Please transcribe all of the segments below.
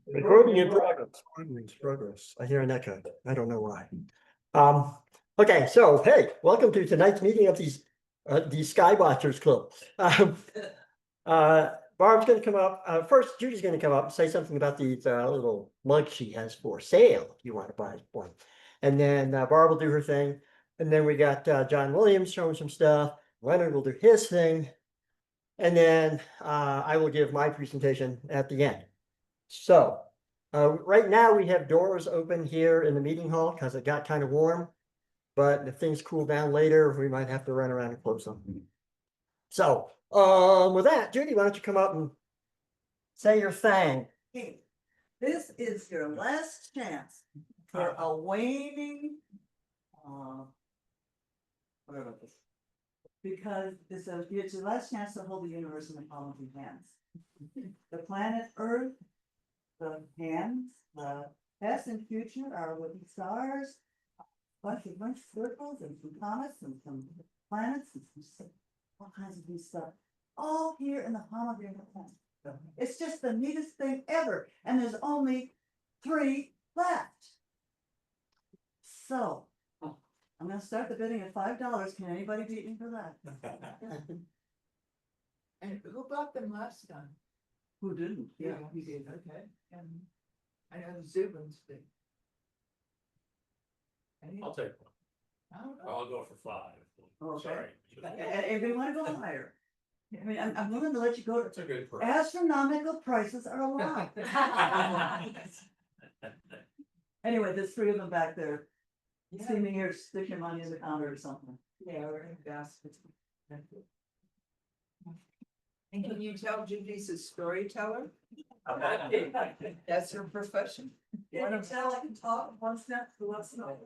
Recording in progress. I hear an echo. I don't know why. Okay, so hey, welcome to tonight's meeting of the SkyWatcher's Club. Barb's going to come up. First, Judy's going to come up and say something about these little mugs she has for sale if you want to buy one. And then Barb will do her thing. And then we got John Williams showing some stuff. Leonard will do his thing. And then I will give my presentation at the end. So right now we have doors open here in the meeting hall because it got kind of warm. But if things cool down later, we might have to run around and close them. So with that, Judy, why don't you come up and say your thing? Hey, this is your last chance for a waning, whatever this, because it's your last chance to hold the universe in the palm of your hands. The planet Earth, the hands, the past and future are with the stars, bunch of circles and some comets and some planets and some all kinds of new stuff, all here in the palm of your hand. It's just the neatest thing ever, and there's only 3 left. So I'm going to start the bidding at $5. Can anybody beat me for that? And who bought them last time? Who didn't? Yeah, he did, okay. And I know the Zubins did. I'll take one. I don't know. I'll go for 5. Okay. Sorry. And if you want to go higher, I mean, I'm willing to let you go It's to a good price. astronomical prices are allowed. Anyway, there's 3 of them back there. Yeah. See me here, stick your money in the counter or something. Yeah, we're in baskets. And can you tell Judy's a storyteller? That's her profession. Yeah, you tell I can talk one step to what's not.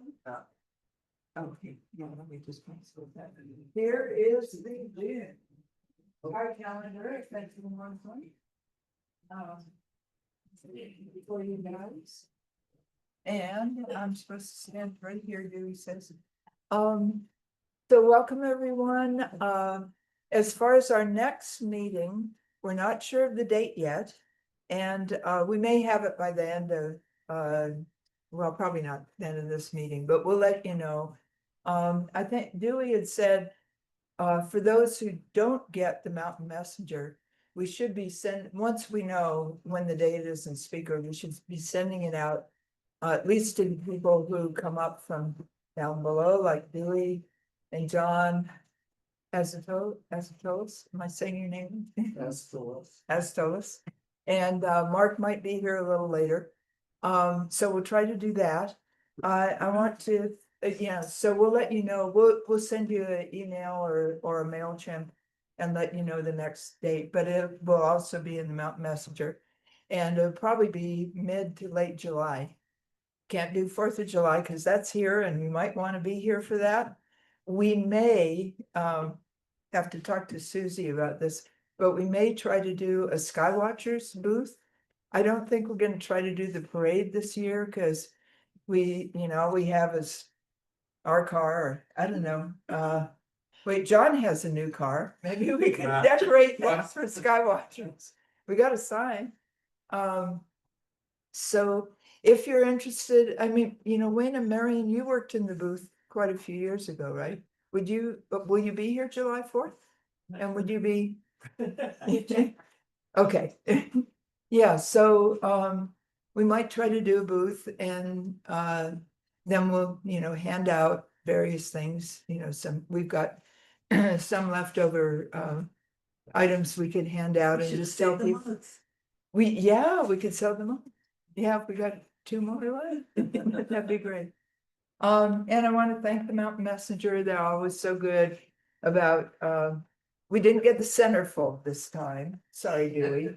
Okay, yeah, let me just pass that. Here is the bid. Our calendar, effective in 120. For you guys. And I'm supposed to stand right here, Dewey says. So welcome everyone. As far as our next meeting, we're not sure of the date yet. And we may have it by the end of well, probably not the end of this meeting, but we'll let you know. I think Dewey had said, for those who don't get the Mountain Messenger, we should be once we know when the date is in speaker, we should be sending it out, at least to people who come up from down below, like Dewey and John Astolos. Am I saying your name? Astolos. And Mark might be here a little later. So we'll try to do that. I want to, yeah, so we'll let you know, we'll send you an email or a MailChimp and let you know the next date, but it will also be in the Mountain Messenger. And it'll probably be mid to late July. Can't do 4th of July because that's here and you might want to be here for that. We may have to talk to Susie about this, but we may try to do a SkyWatcher's booth. I don't think we're going to try to do the parade this year because we have our car, or I don't know. Wait, John has a new car. Maybe we can decorate that for SkyWatchers. We got a sign. So if you're interested, I mean, Wayne and Marion, you worked in the booth quite a few years ago, right? Will you be here July 4th? And would you be? Okay. Yeah, so we might try to do a booth and then we'll, hand out various things, we've got some leftover items we could hand out and just tell people. We could sell them all. Yeah, we got 2 more left. That'd be great. And I want to thank the Mountain Messenger. They're always so good about we didn't get the centerfold this time. Sorry, Dewey.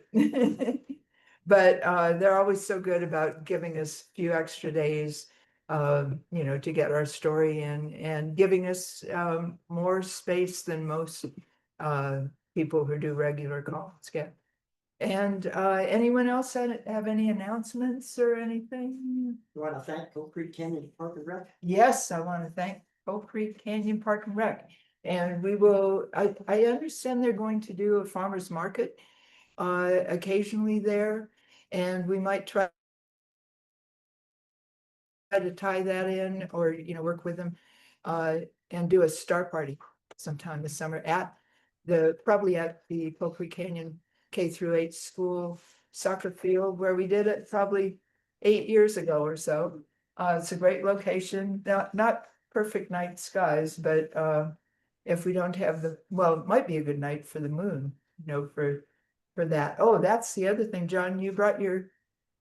But they're always so good about giving us a few extra days, to get our story in and giving us more space than most people who do regular calls get. And anyone else have any announcements or anything? You want to thank Oak Creek Canyon Park and Rec? Yes, I want to thank Oak Creek Canyon Park and Rec. And we will, I understand they're going to do a farmer's market occasionally there, and we might try to tie that in, or, work with them, and do a star party sometime this summer probably at the Pocono Canyon K-8 school soccer field, where we did it probably 8 years ago or so. It's a great location, not perfect night skies, but if we don't have it might be a good night for the moon, for that. Oh, that's the other thing, John, you brought your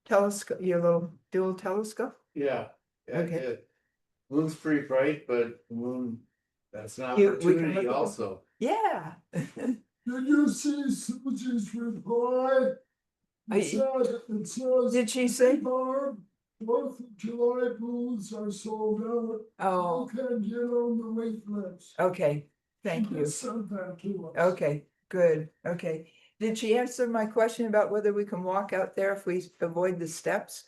telescope, your little dual telescope? Yeah. Okay. It- Moon's pretty bright, but the moon, that's an We can look opportunity at the- also. Yeah. Did you see Susie's reply? I- It says. Did she say? Barb, 4th of July booths are sold out. Oh, You can get on the wait list. okay, thank She you. just sent that to us. Okay, good, okay. Did she answer my question about whether we can walk out there if we avoid the steps?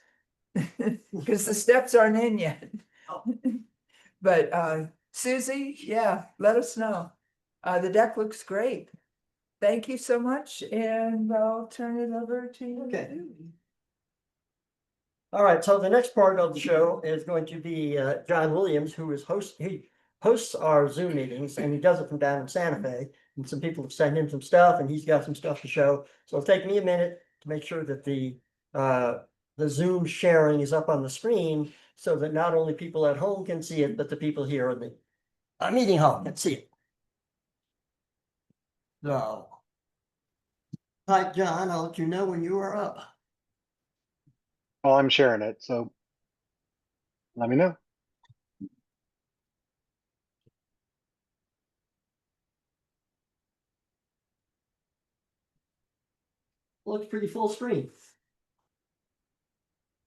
Because the steps aren't in yet. But Susie, yeah, let us know. The deck looks great. Thank you so much, and I'll turn it over to you. Okay. All right, so the next part of the show is going to be John Williams, who is he hosts our Zoom meetings, and he does it from down in Santa Fe. And some people have sent him some stuff, and he's got some stuff to show. So it'll take me a minute to make sure that the Zoom sharing is up on the screen, so that not only people at home can see it, but the people here in the meeting hall can see it. So, hi, John, I'll let you know when you are up. Well, I'm sharing it, so let me know. Looks pretty full screen.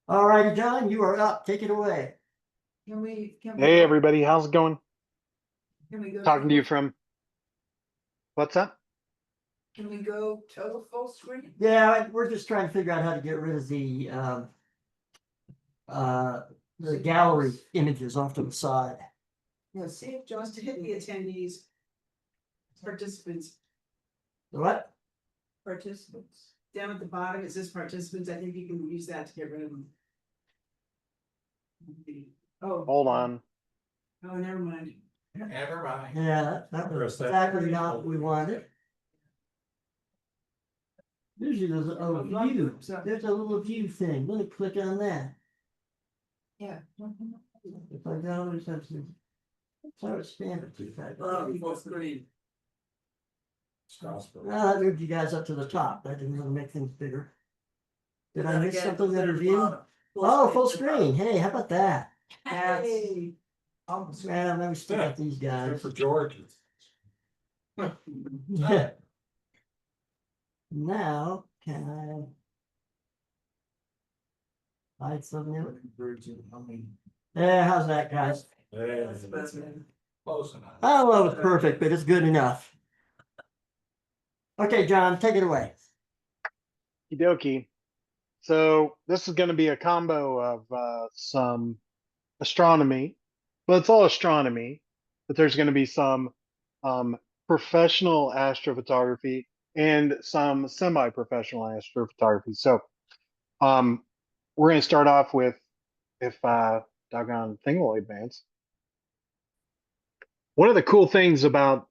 All righty, John, you are up. Take it away. Can we Hey, everybody, how's it going? Can we go? Talking to you from, what's up? Can we go total full screen? Yeah, we're just trying to figure out how to get rid of the gallery images off to the side. Yeah, see if John. Just to hit the attendees. Participants, What? Participants. down at the bottom, it says participants, I think you can use that to get rid of them. Oh. Hold on. Oh, never mind. Never mind. Yeah, that was exactly not what we wanted. Usually there's a view. There's a little view thing. Let me click on that. Yeah. If I gallery something. So it's standard. Full screen. That moved you guys up to the top. That didn't really make things bigger. Did I miss something in the review? Oh, full screen. Hey, how about that? Hey. Well, let me stick up these guys. For George. Yeah. Now, can I hide something? Yeah, how's that, guys? Close enough. I don't know if it's perfect, but it's good enough. Okay, John, take it away. Okie dokie. So this is going to be a combo of some astronomy. Well, it's all astronomy, but there's going to be some professional astrophotography and some semi-professional astrophotography. So we're going to start off with, if doggone thing will advance. One of the cool things about,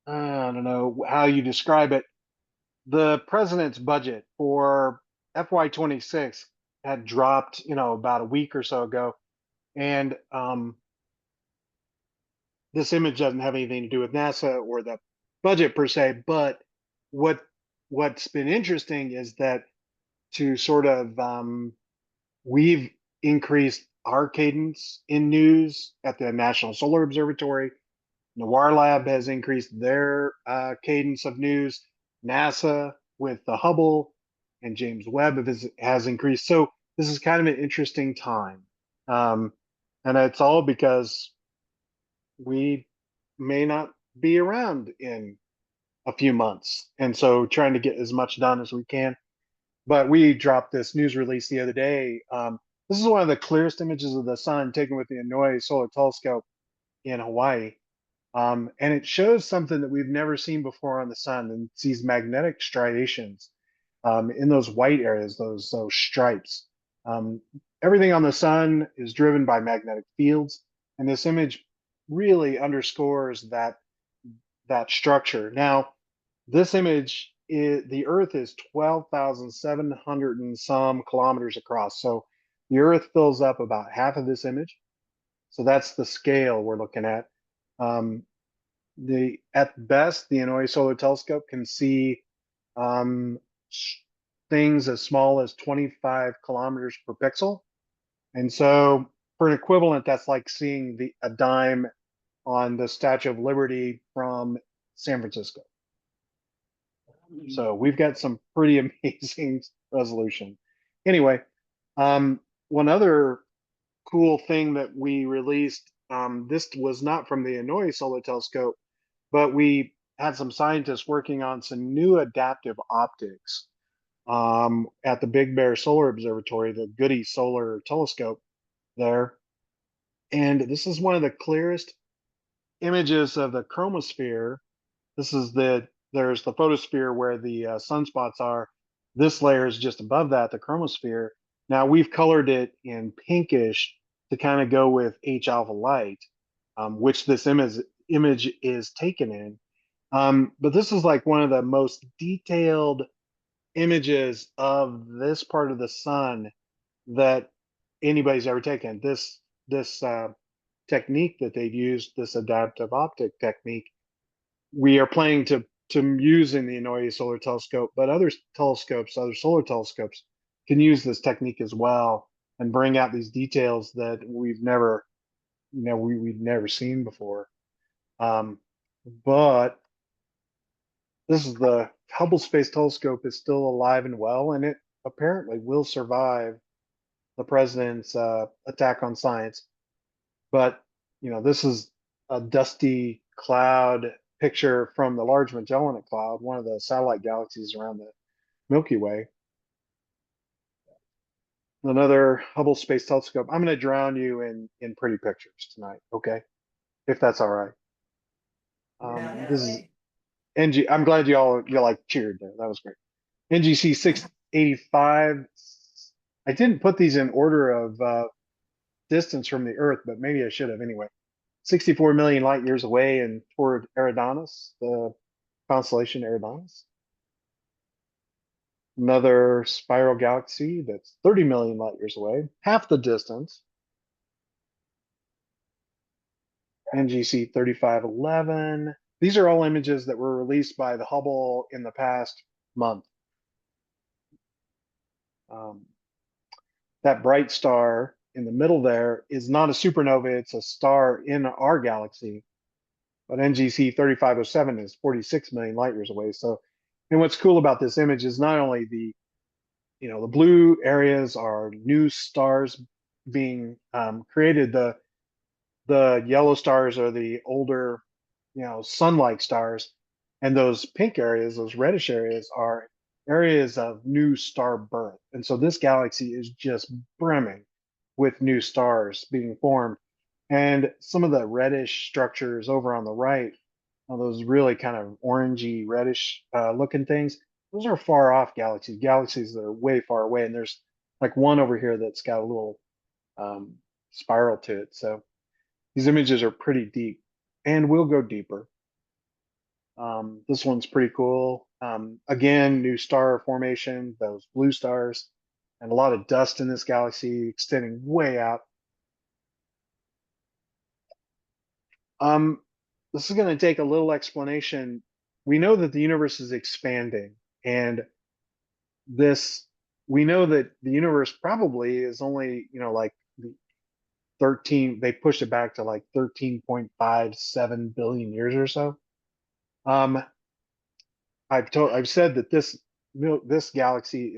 I don't know how you describe it, the president's budget for FY26 had dropped, about a week or so ago. And this image doesn't have anything to do with NASA or the budget per se, but what's been interesting is that to sort of we've increased our cadence in news at the National Solar Observatory. Noir Lab has increased their cadence of news. NASA with the Hubble and James Webb has increased. So this is kind of an interesting time. And it's all because we may not be around in a few months. And so trying to get as much done as we can. But we dropped this news release the other day. This is one of the clearest images of the sun taken with the Inouye Solar Telescope in Hawaii. And it shows something that we've never seen before on the sun, and it's these magnetic striations in those white areas, those stripes. Um, Everything on the sun is driven by magnetic fields, and this image really underscores that structure. Now, this image is the Earth is 12,700 and some kilometers across. So the Earth fills up about half of this image. So that's the scale we're looking at. At best, the Inouye Solar Telescope can see um, things as small as 25 kilometers per pixel. And so for an equivalent, that's like seeing a dime on the Statue of Liberty from San Francisco. So we've got some pretty amazing resolution. Anyway, one other cool thing that we released, this was not from the Inouye Solar Telescope, but we had some scientists working on some new adaptive optics at the Big Bear Solar Observatory, the Goody Solar Telescope there. And this is one of the clearest images of the chromosphere. This is there's the photosphere where the sunspots are. This layer is just above that, the chromosphere. Now we've colored it in pinkish to kind of go with H alpha light, which this image is taken in. But this is like one of the most detailed images of this part of the sun that anybody's ever taken. This technique that they've used, this adaptive optic technique, we are planning to use in the Inouye Solar Telescope, but other telescopes, other solar telescopes, can use this technique as well and bring out these details that we've never, we've never seen before. But this is the Hubble Space Telescope is still alive and well, and it apparently will survive the president's attack on science. But this is a dusty cloud picture from the Large Magellanic Cloud, one of the satellite galaxies around the Milky Way. Another Hubble Space Telescope. I'm going to drown you in pretty pictures tonight, okay? If that's all right. This is NG. I'm glad you like cheered there. That was great. NGC 685. I didn't put these in order of distance from the Earth, but maybe I should have anyway. 64 million light years away and toward Eridanus, the constellation Eridanus. Another spiral galaxy that's 30 million light years away, half the distance. NGC 3511. These are all images that were released by the Hubble in the past month. That bright star in the middle there is not a supernova, it's a star in our galaxy. But NGC 3507 is 46 million light years away. So, and what's cool about this image is not only the blue areas are new stars being created, the yellow stars are the older, sun-like stars, and those pink areas, those reddish areas, are areas of new star birth. And so this galaxy is just brimming with new stars being formed. And some of the reddish structures over on the right, those really kind of orangey reddish looking things, those are far off galaxies that are way far away. And there's like one over here that's got a little spiral to it. So these images are pretty deep, and we'll go deeper. This one's pretty cool. Again, new star formation, those blue stars, and a lot of dust in this galaxy extending way out. This is going to take a little explanation. We know that the universe is expanding, and we know that the universe probably is only, like 13, they pushed it back to like 13.57 billion years or so. I've said that this galaxy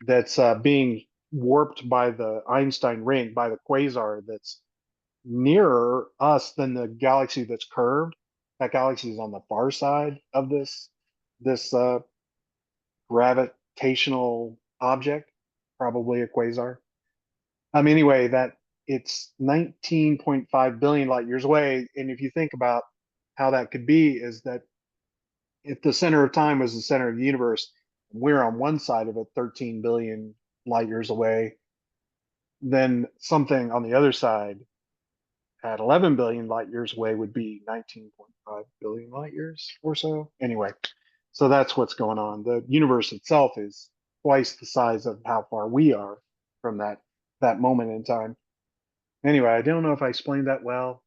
that's being warped by the Einstein ring, by the quasar that's nearer us than the galaxy that's curved. That galaxy is on the far side of this gravitational object, probably a quasar. Anyway, that it's 19.5 billion light years away. And if you think about how that could be, is that if the center of time was the center of the universe, we're on one side of it, 13 billion light years away, then something on the other side at 11 billion light years away would be 19.5 billion light years or so. Anyway, so that's what's going on. The universe itself is twice the size of how far we are from that moment in time. Anyway, I don't know if I explained that well,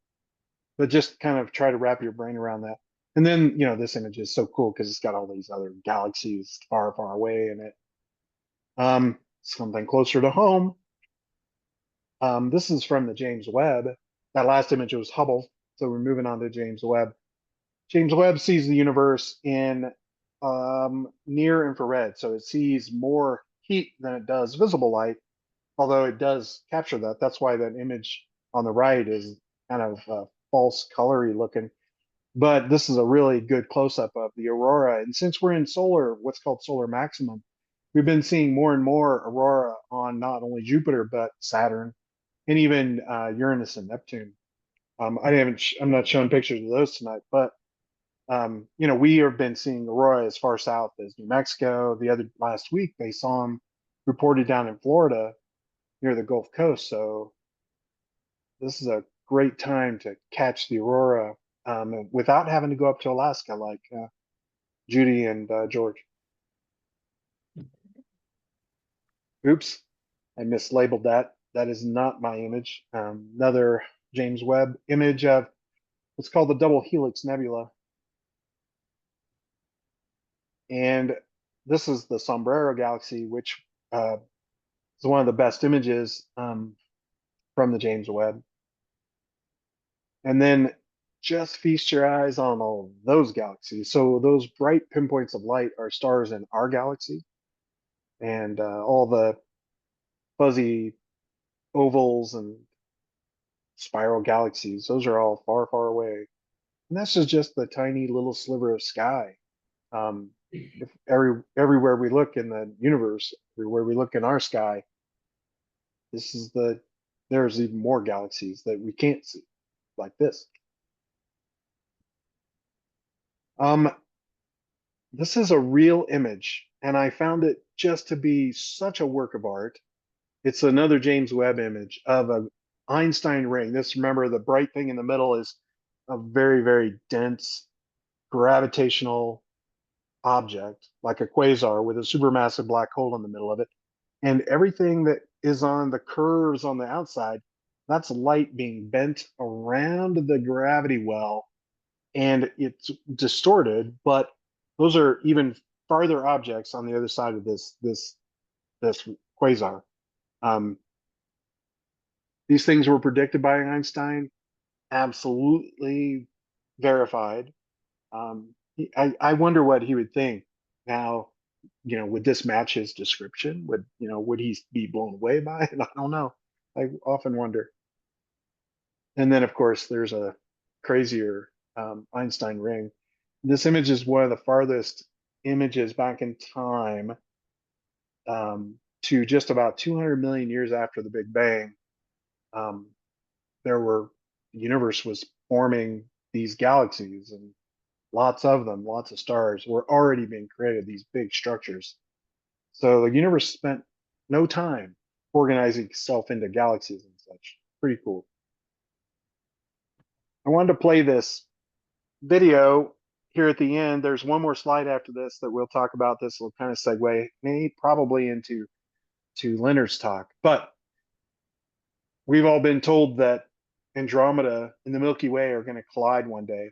but just kind of try to wrap your brain around that. And then, this image is so cool because it's got all these other galaxies far, far away in it. Something closer to home. This is from the James Webb. That last image was Hubble. So we're moving on to James Webb. James Webb sees the universe in near infrared. So it sees more heat than it does visible light, although it does capture that. That's why that image on the right is kind of false colory looking. But this is a really good close-up of the aurora. And since we're in what's called solar maximum, we've been seeing more and more aurora on not only Jupiter, but Saturn and even Uranus and Neptune. I'm not showing pictures of those tonight, but we have been seeing aurora as far south as New Mexico. Last week, they saw them reported down in Florida near the Gulf Coast. So this is a great time to catch the aurora without having to go up to Alaska like Judy and George. Oops, I mislabeled that. That is not my image. Another James Webb image of what's called the Double Helix Nebula. And this is the Sombrero Galaxy, which is one of the best images from the James Webb. And then just feast your eyes on all those galaxies. So those bright pinpoints of light are stars in our galaxy. And all the fuzzy ovals and spiral galaxies, those are all far, far away. And that's just the tiny little sliver of sky. If everywhere we look in the universe, everywhere we look in our sky, there's even more galaxies that we can't see, like this. This is a real image, and I found it just to be such a work of art. It's another James Webb image of an Einstein ring. Remember, the bright thing in the middle is a very, very dense gravitational object, like a quasar with a supermassive black hole in the middle of it. And everything that is on the curves on the outside, that's light being bent around the gravity well, and it's distorted, but those are even farther objects on the other side of this quasar. These things were predicted by Einstein, absolutely verified. I wonder what he would think now. Would this match his description? Would he be blown away by it? I don't know. I often wonder. And then, of course, there's a crazier Einstein ring. This image is one of the farthest images back in time to just about 200 million years after the Big Bang. The universe was forming these galaxies, and lots of them, lots of stars were already being created, these big structures. So the universe spent no time organizing itself into galaxies and such. Pretty cool. I wanted to play this video here at the end. There's one more slide after this that we'll talk about. This will kind of segue probably into Leonard's talk. But we've all been told that Andromeda and the Milky Way are going to collide one day.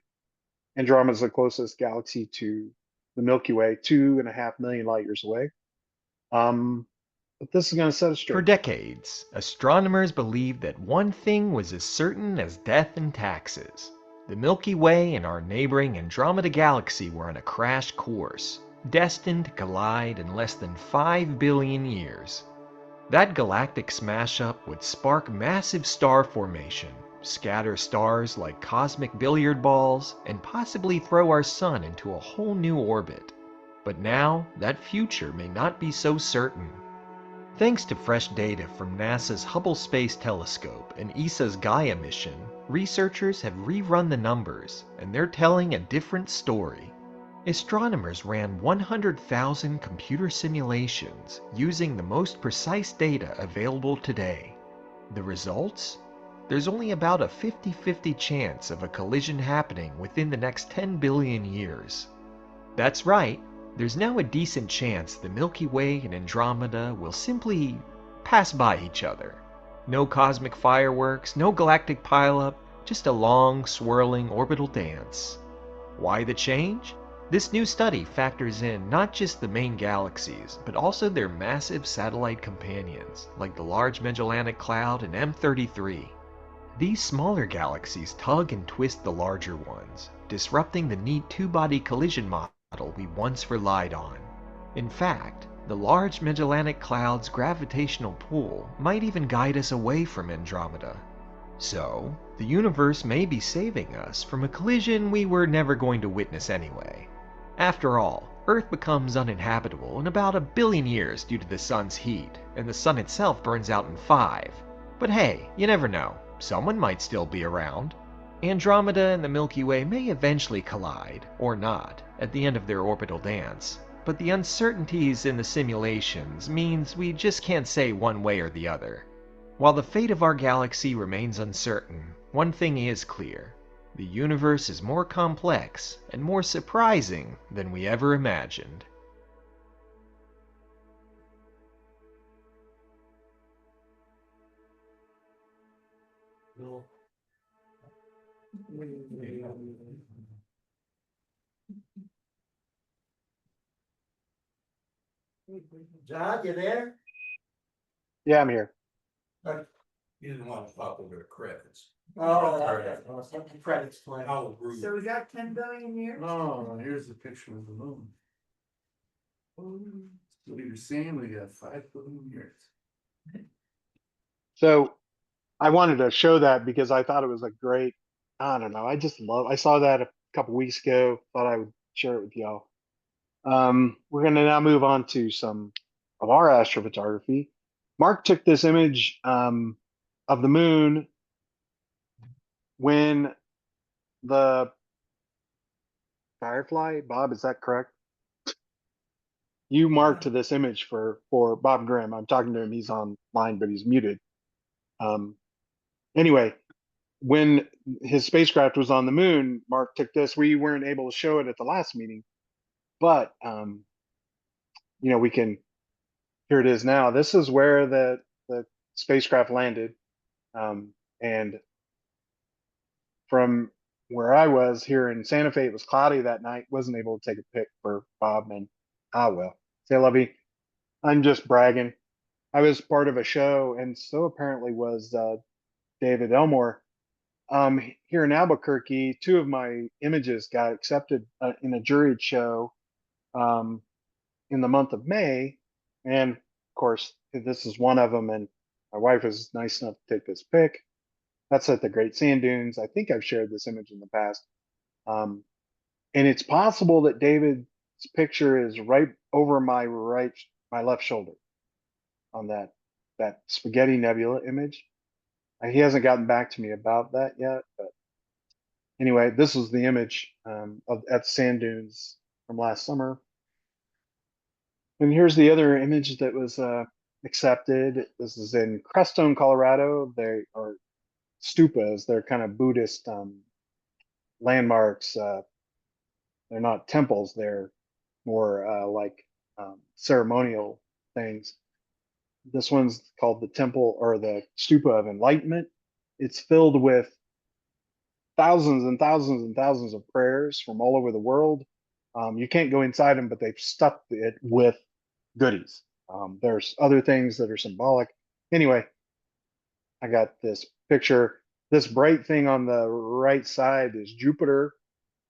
Andromeda is the closest galaxy to the Milky Way, 2.5 million light years away. But this is going to set us straight. For decades, astronomers believed that one thing was as certain as death and taxes. The Milky Way and our neighboring Andromeda galaxy were on a crash course, destined to collide in less than 5 billion years. That galactic smash-up would spark massive star formation, scatter stars like cosmic billiard balls, and possibly throw our sun into a whole new orbit. But now, that future may not be so certain. Thanks to fresh data from NASA's Hubble Space Telescope and ESA's Gaia mission, researchers have rerun the numbers, and they're telling a different story. Astronomers ran 100,000 computer simulations using the most precise data available today. The results? There's only about a 50-50 chance of a collision happening within the next 10 billion years. That's right, there's now a decent chance the Milky Way and Andromeda will simply pass by each other. No cosmic fireworks, no galactic pileup, just a long, swirling orbital dance. Why the change? This new study factors in not just the main galaxies, but also their massive satellite companions, like the Large Magellanic Cloud and M33. These smaller galaxies tug and twist the larger ones, disrupting the neat two-body collision model we once relied on. In fact, the Large Magellanic Cloud's gravitational pull might even guide us away from Andromeda. So, the universe may be saving us from a collision we were never going to witness anyway. After all, Earth becomes uninhabitable in about 1 billion years due to the sun's heat, and the sun itself burns out in 5. But hey, you never know, someone might still be around. Andromeda and the Milky Way may eventually collide, or not, at the end of their orbital dance, but the uncertainties in the simulations means we just can't say one way or the other. While the fate of our galaxy remains uncertain, one thing is clear. The universe is more complex and more surprising than we ever imagined. John, you there? Yeah, I'm here. Okay. You didn't want to talk over the credits. Oh, okay. Well, some credits playing. How rude. So we got 10 billion years? Oh, here's the picture of the moon. So you're saying we got 5 billion years. So I wanted to show that because I thought it was a great, I don't know, I saw that a couple weeks ago, thought I would share it with y'all. We're going to now move on to some of our astrophotography. Mark took this image of the moon when the Firefly, Bob, is that correct? You marked this image for Bob Grimm. I'm talking to him. He's online, but he's muted. Anyway, when his spacecraft was on the moon, Mark took this. We weren't able to show it at the last meeting, but we can. Here it is now. This is where the spacecraft landed, and from where I was here in Santa Fe, it was cloudy that night. Wasn't able to take a pic for Bob, and say Lovey, I'm just bragging. I was part of a show, and so apparently was David Elmore. Here in Albuquerque, 2 of my images got accepted in a juried show in the month of May, and of course, this is one of them. And my wife was nice enough to take this pic. That's at the Great Sand Dunes. I think I've shared this image in the past. And it's possible that David's picture is right over my left shoulder on that spaghetti nebula image. He hasn't gotten back to me about that yet, but anyway, this was the image at Sand Dunes from last summer. And here's the other image that was accepted. This is in Crestone, Colorado. They are stupas. They're kind of Buddhist landmarks. They're not temples. They're more like ceremonial things. This one's called the Temple or the Stupa of Enlightenment. It's filled with thousands and thousands and thousands of prayers from all over the world. You can't go inside them, but they've stuffed it with goodies. There's other things that are symbolic. Anyway, I got this picture. This bright thing on the right side is Jupiter.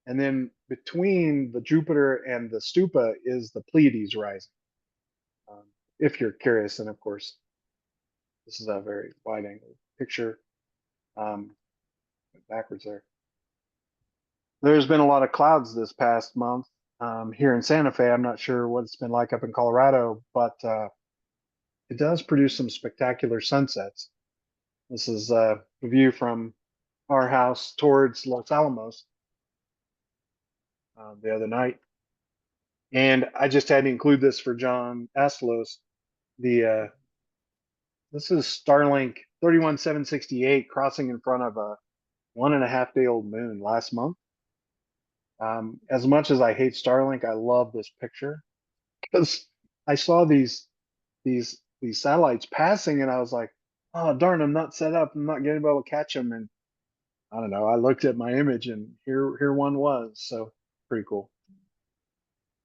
And then between the Jupiter and the Stupa is the Pleiades rising. If you're curious, and of course, this is a very wide angle picture. Backwards there. There's been a lot of clouds this past month here in Santa Fe. I'm not sure what it's been like up in Colorado, but it does produce some spectacular sunsets. This is a view from our house towards Los Alamos the other night. And I just had to include this for John Aslos. This is Starlink 31768 crossing in front of a 1.5-day-old moon last month. As much as I hate Starlink, I love this picture because I saw these satellites passing and I was like, oh darn, I'm not set up. I'm not gonna be able to catch them. And I don't know. I looked at my image and here one was. So pretty cool.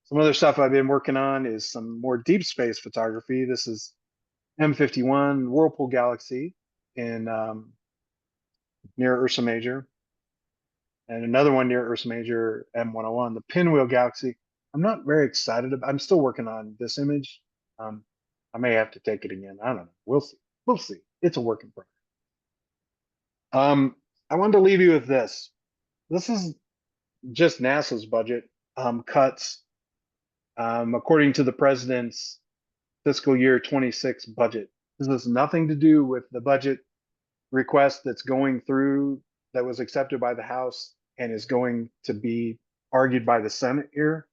Some other stuff I've been working on is some more deep space photography. This is M51 Whirlpool Galaxy in near Ursa Major, and another one near Ursa Major, M101, the Pinwheel Galaxy. I'm not very excited about. I'm still working on this image. I may have to take it again. I don't know. We'll see. We'll see. It's a work in progress. I wanted to leave you with this. This is just NASA's budget cuts according to the president's fiscal year 26 budget. This has nothing to do with the budget request that's going through that was accepted by the House and is going to be argued by the Senate here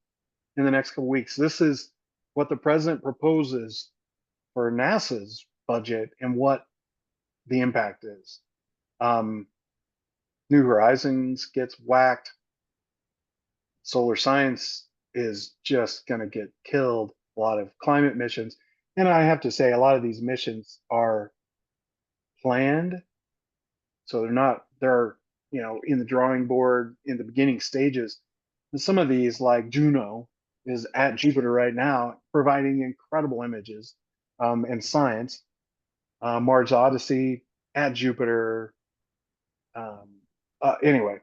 in the next couple weeks. This is what the president proposes for NASA's budget and what the impact is. New Horizons gets whacked. Solar science is just going to get killed. A lot of climate missions. And I have to say, a lot of these missions are planned. So they're, in the drawing board in the beginning stages. And some of these, like Juno, is at Jupiter right now, providing incredible images and science. Mars Odyssey at Jupiter. Anyway,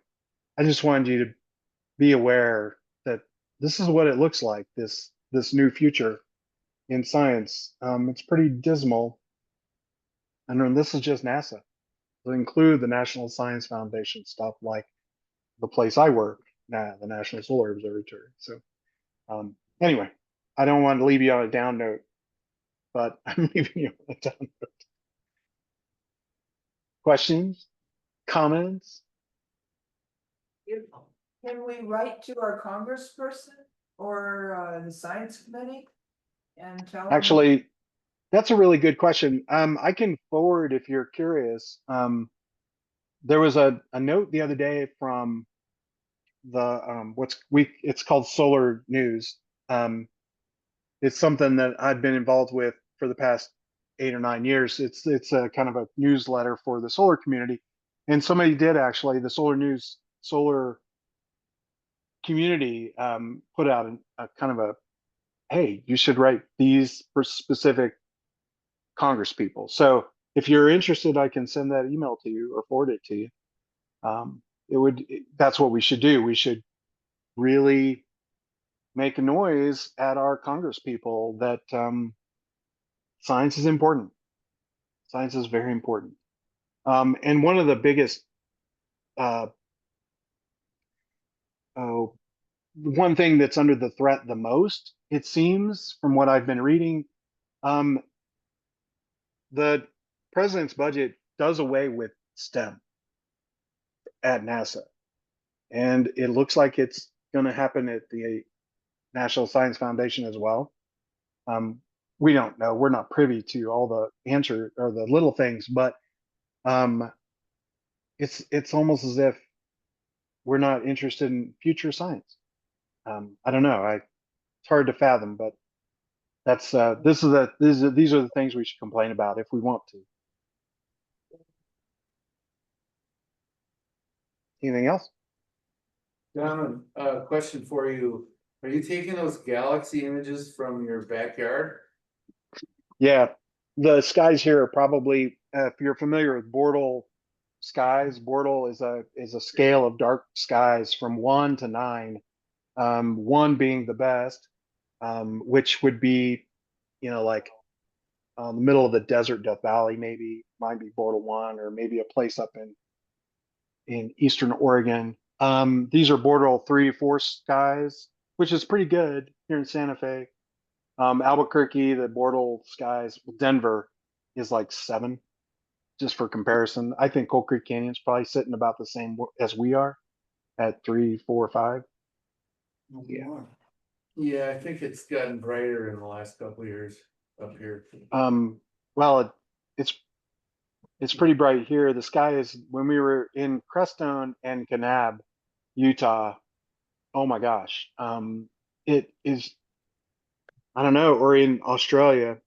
I just wanted you to be aware that this is what it looks like, this new future in science. It's pretty dismal. And then this is just NASA. To include the National Science Foundation stuff like the place I work, the National Solar Observatory. So anyway, I don't want to leave you on a down note, but I'm leaving you on a down note. Questions? Comments? Can we write to our congressperson or the science committee and tell them? Actually, that's a really good question. I can forward if you're curious. There was a note the other day from the it's called Solar News. It's something that I've been involved with for the past 8 or 9 years. It's a kind of a newsletter for the solar community, and somebody did actually the solar community put out a kind of a, hey, you should write these for specific Congress people. So if you're interested, I can send that email to you or forward it to you. That's what we should do. We should really make a noise at our Congress people that science is important. Science is very important. And one of the biggest, one thing that's under the threat the most, it seems, from what I've been reading, the president's budget does away with STEM at NASA. And it looks like it's going to happen at the National Science Foundation as well. We don't know. We're not privy to all the answer or the little things, but it's almost as if we're not interested in future science. I don't know. It's hard to fathom, but that's these are the things we should complain about if we want to. Anything else? John, a question for you. Are you taking those galaxy images from your backyard? Yeah, the skies here are probably, if you're familiar with Bortle skies, Bortle is a scale of dark skies from 1 to 9. 1 being the best, which would be, like the middle of the desert, Death Valley, might be Bortle 1, or maybe a place up in Eastern Oregon. These are Bortle 3, 4 skies, which is pretty good here in Santa Fe. Albuquerque, the Bortle skies, Denver is like 7, just for comparison. I think Coal Creek Canyon's probably sitting about the same as we are at 3, 4, 5. Yeah. Yeah, I think it's gotten brighter in the last couple of years up here. Well, it's pretty bright here. The sky is, when we were in Crestone and Kanab, Utah. Oh my gosh. It is, I don't know, or in Australia,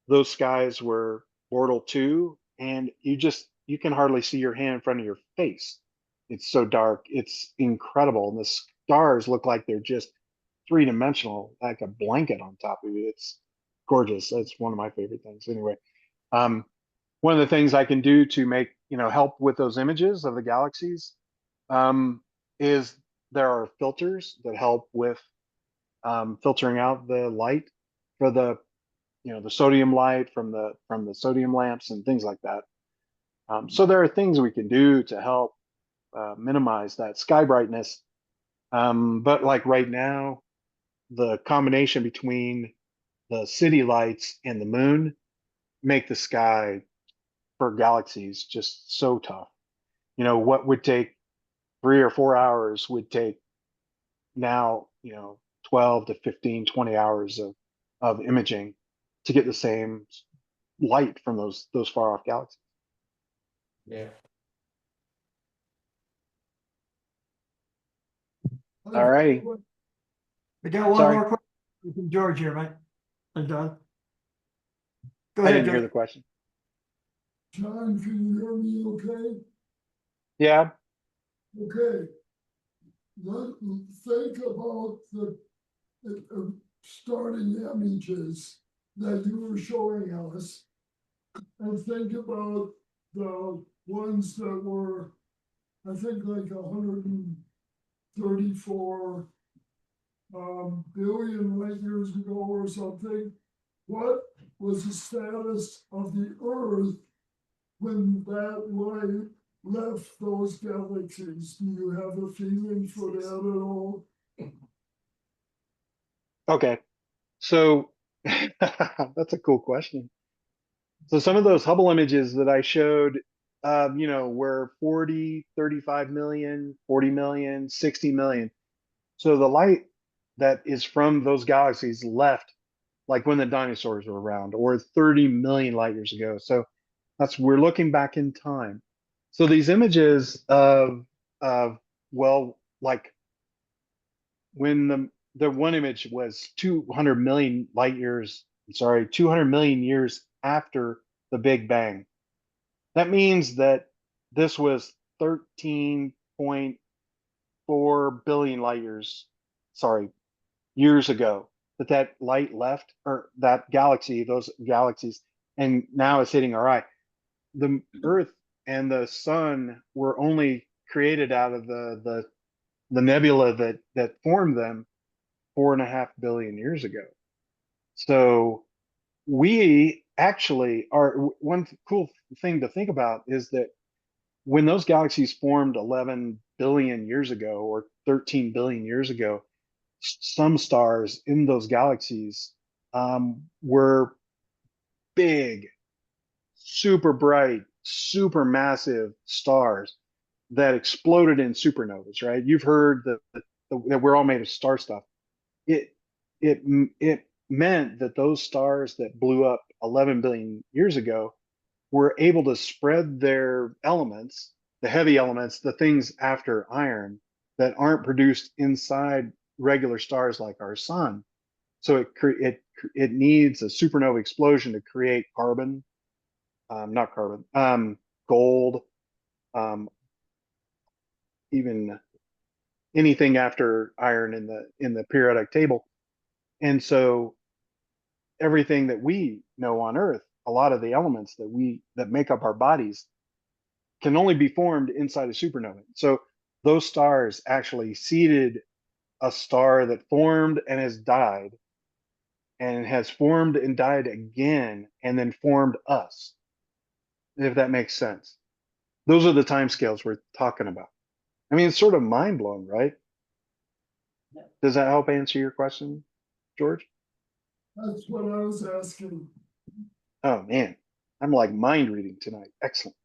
those skies were Bortle 2, and you can hardly see your hand in front of your face. It's so dark. It's incredible. And the stars look like they're just three-dimensional, like a blanket on top of you. It's gorgeous. That's one of my favorite things. Anyway, one of the things I can do to make, help with those images of the galaxies, is there are filters that help with filtering out the light for the sodium light from the sodium lamps and things like that. So there are things we can do to help minimize that sky brightness. But like right now, the combination between the city lights and the moon make the sky for galaxies just so tough. What would take 3 or 4 hours would take now, 12 to 15, 20 hours of imaging to get the same light from those far off galaxies. Yeah. All righty. We got one Sorry. more question from George here, Mike. I'm done. Go I ahead, didn't hear the George. question. John, can you hear me okay? Yeah. Okay. Think about the starting images that you were showing us. And think about the ones that were, I think, like 134 billion light years ago or something. What was the status of the Earth when that light left those galaxies? Do you have a feeling for that at all? Okay. So that's a cool question. So some of those Hubble images that I showed, were 40, 35 million, 40 million, 60 million. So the light that is from those galaxies left like when the dinosaurs were around, or 30 million light years ago. So we're looking back in time. So these images of well, like when the one image was 200 million light years, 200 million years after the Big Bang. That means that this was 13.4 billion light years, years ago, that light left, or that galaxy, those galaxies, and now it's hitting our eye. The Earth and the sun were only created out of the nebula that formed them 4.5 billion years ago. So we actually are, one cool thing to think about is that when those galaxies formed 11 billion years ago or 13 billion years ago, some stars in those galaxies were big, super bright, super massive stars that exploded in supernovas, right? You've heard that we're all made of star stuff. It meant that those stars that blew up 11 billion years ago were able to spread their elements, the heavy elements, the things after iron that aren't produced inside regular stars like our sun. So it needs a supernova explosion to create carbon, not carbon, gold, even anything after iron in the periodic table. And so everything that we know on Earth, a lot of the elements that make up our bodies can only be formed inside a supernova. So those stars actually seeded a star that formed and has died, and has formed and died again, and then formed us, if that makes sense. Those are the timescales we're talking about. I mean, it's sort of mind blowing, right? Does that help answer your question, George? That's what I was asking. Oh man, I'm like mind reading tonight. Excellent.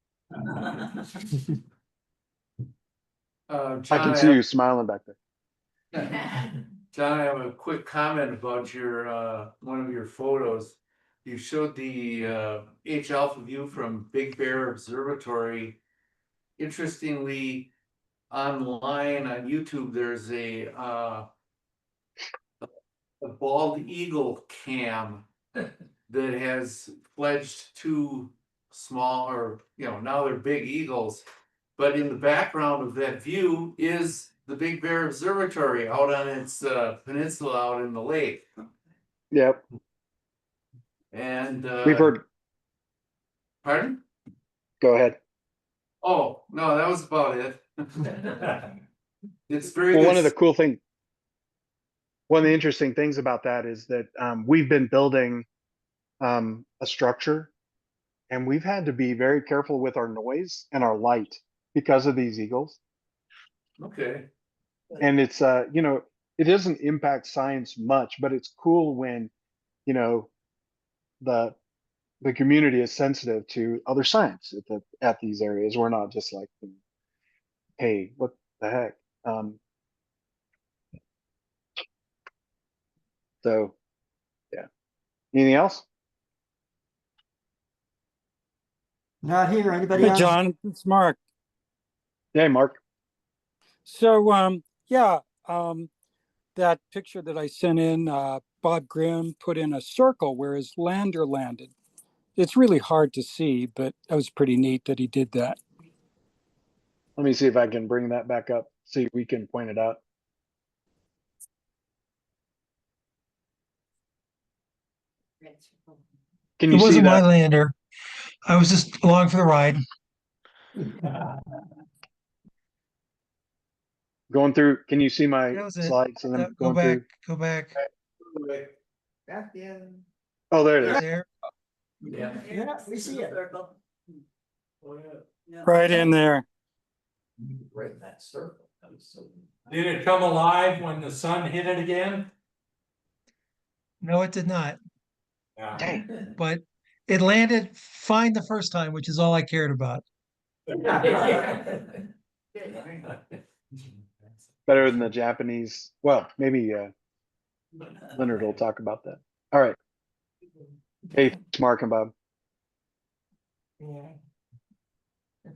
John, I can see you smiling back there. John, I have a quick comment about your, one of your photos. You showed the, H alpha view from Big Bear Observatory. Interestingly, online on YouTube, there's a bald eagle cam that has fledged two small, or, you know, now they're big eagles. But in the background of that view is the Big Bear Observatory out on its peninsula out in the lake. Yep, And we've heard, pardon? go ahead. Oh, no, that was about it. It's very Well, good. one of the cool thing, one of the interesting things about that is that we've been building a structure, and we've had to be very careful with our noise and our light because of these eagles. Okay. And it's you know, it doesn't impact science much, but it's cool when, you know, the community is sensitive to other science at these areas. We're not just like, hey, what the heck? So yeah. Anything else? Not here, anybody Hey, else? John, it's Mark. Hey, Mark. So, yeah, that picture that I sent in, Bob Grimm put in a circle where his lander landed. It's really hard to see, but that was pretty neat that he did that. Let me see if I can bring that back up. See if we can point it out. Can It you see wasn't my that? lander. I was just along for the ride. Going through, can you see my That was it. slides and then Go going back, through? go back. Back in. Oh, there it Right is. there. Yeah, we see it. Right in there. Right in that circle. That was so. Did it come alive when the sun hit it again? No, it did not, Yeah. but it landed fine the first time, which is all I cared about. Better than the Japanese. Well, maybe Leonard will talk about that. All right. Hey, thanks, Mark and Bob. Yeah.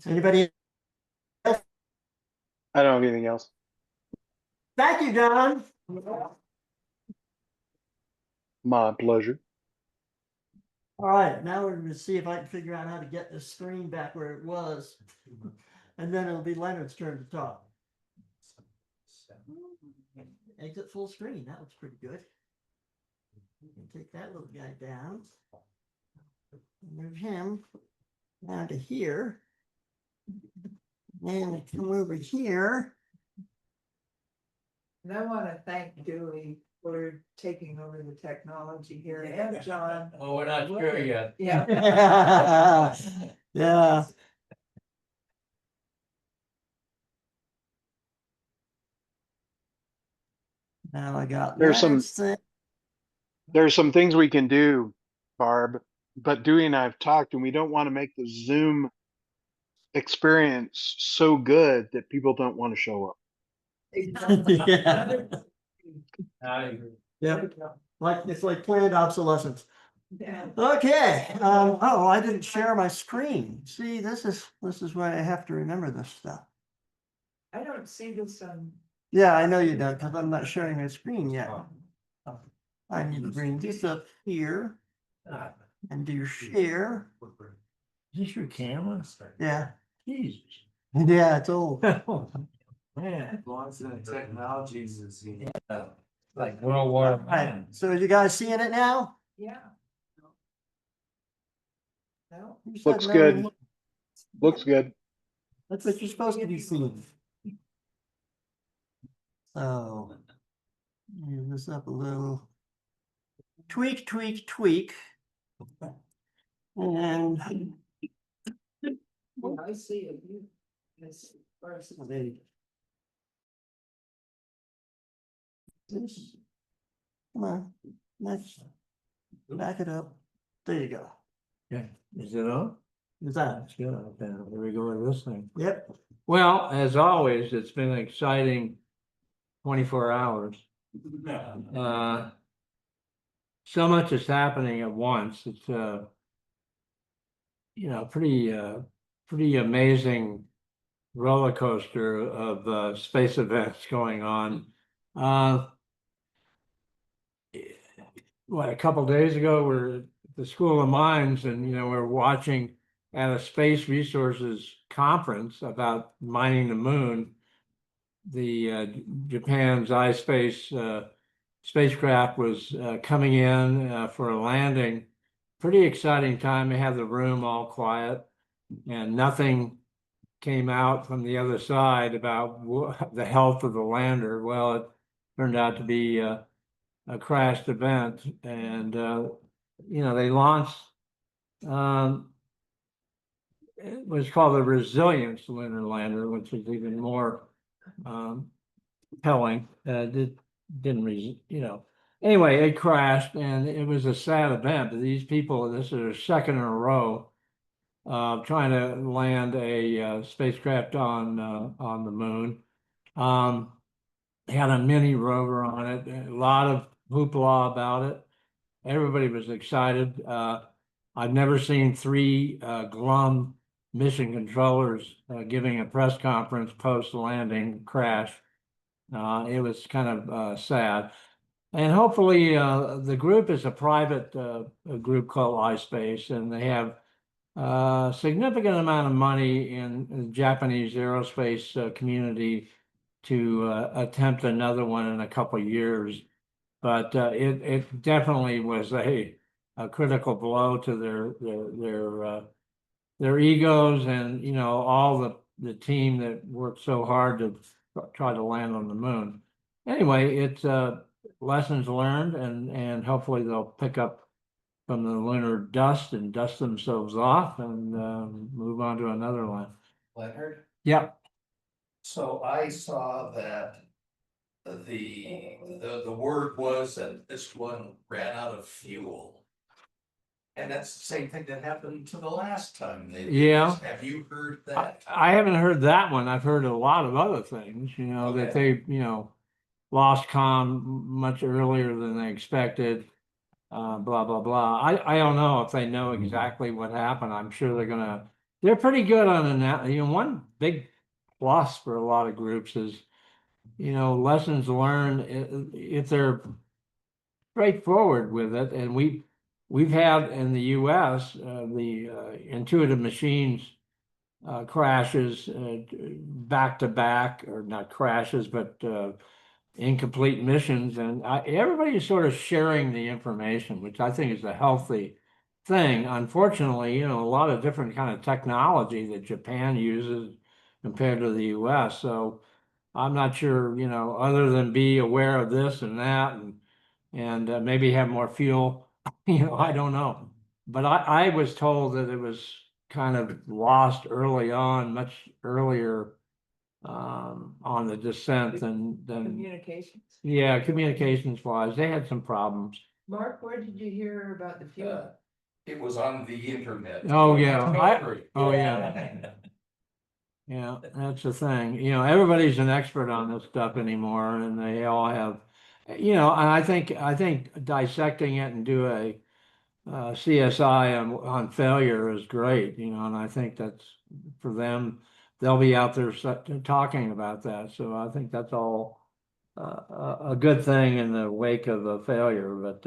Anybody? I don't have anything else. Thank you, John. My pleasure. All right, now we're gonna see if I can figure out how to get this screen back where it was. And then it'll be Leonard's turn to talk. Exit full screen, that looks pretty good. Take that little guy down. Move him down to here. And come over here. And I want to thank Dewey for taking over the technology here, and John. Oh, we're not sure yet. Yeah. Yeah. Now I got. There's some- Leonard's thing. There's some things we can do, Barb, but Dewey and I have talked, and we don't want to make the Zoom experience so good that people don't want to show up. Yeah. I Yep, like, it's like planned obsolescence. Yeah. Okay, oh, I didn't share my screen. See, this is why I have to remember this stuff. I don't see this on. Yeah, I know you don't, because I'm not sharing my screen yet. I need to bring this up here and do share. Is this your camera? Yeah, Jesus. yeah, it's old. Man, Lots of technologies is. like World War. All right, so you guys seeing it now? Yeah. No. Who said Looks no? good. Looks good. That's what you're supposed to be seeing. So. Move this up a little. Tweak, tweak, tweak. And. Well, I see it. It's first. This. Come on, let's back it up. There you go. Okay, is it on? Is that? That's good. Okay, here we go with this thing. Yep. Well, as always, it's been an exciting 24 hours. So much is happening at once. It's pretty amazing roller coaster of space events going on. A couple days ago, we're at the School of Mines, and we're watching at a space resources conference about mining the moon. The Japan's iSpace spacecraft was coming in for a landing. Pretty exciting time. They had the room all quiet, and nothing came out from the other side about the health of the lander. Well, it turned out to be a crashed event, and they launched. It was called the Resilience Lunar Lander, which is even more telling. Anyway, it crashed, and it was a sad event. These people, this is their second in a row, trying to land a spacecraft on the moon. Had a mini rover on it. A lot of hoopla about it. Everybody was excited. I've never seen three glum mission controllers giving a press conference post landing crash. It was kind of sad. And hopefully, the group is a private group called iSpace, and they have a significant amount of money in the Japanese aerospace community to attempt another one in a couple of years. But it definitely was a critical blow to their egos, and all the team that worked so hard to try to land on the moon. Anyway, it's lessons learned, and hopefully they'll pick up from the lunar dust and dust themselves off and move on to another one. Leonard, Yep. so I saw that the word was that this one ran out of fuel. And that's the same thing that happened to the last time they did Yeah. this. Have you heard that? I haven't heard that one. I've heard a lot of other things, that they, lost comm much earlier than they expected. Blah, blah, blah. I don't know if they know exactly what happened. I'm sure they're pretty good on that. One big plus for a lot of groups is, lessons learned. If they're straightforward with it, and we've had in the US the intuitive machines crashes back to back, or not crashes, but incomplete missions, and everybody's sort of sharing the information, which I think is a healthy thing. Unfortunately, a lot of different kind of technology that Japan uses compared to the US. So I'm not sure, other than be aware of this and that, and maybe have more fuel. I don't know. But I was told that it was kind of lost early on, much earlier on the descent than Communications. yeah, communications wise, they had some problems. Mark, where did you hear about the fuel? It was on the internet. Oh, yeah. Oh, yeah. Yeah, that's the thing. Everybody's an expert on this stuff anymore, and they all have, and I think dissecting it and do a CSI on failure is great, and I think that's for them. They'll be out there talking about that. So I think that's all a good thing in the wake of a failure. But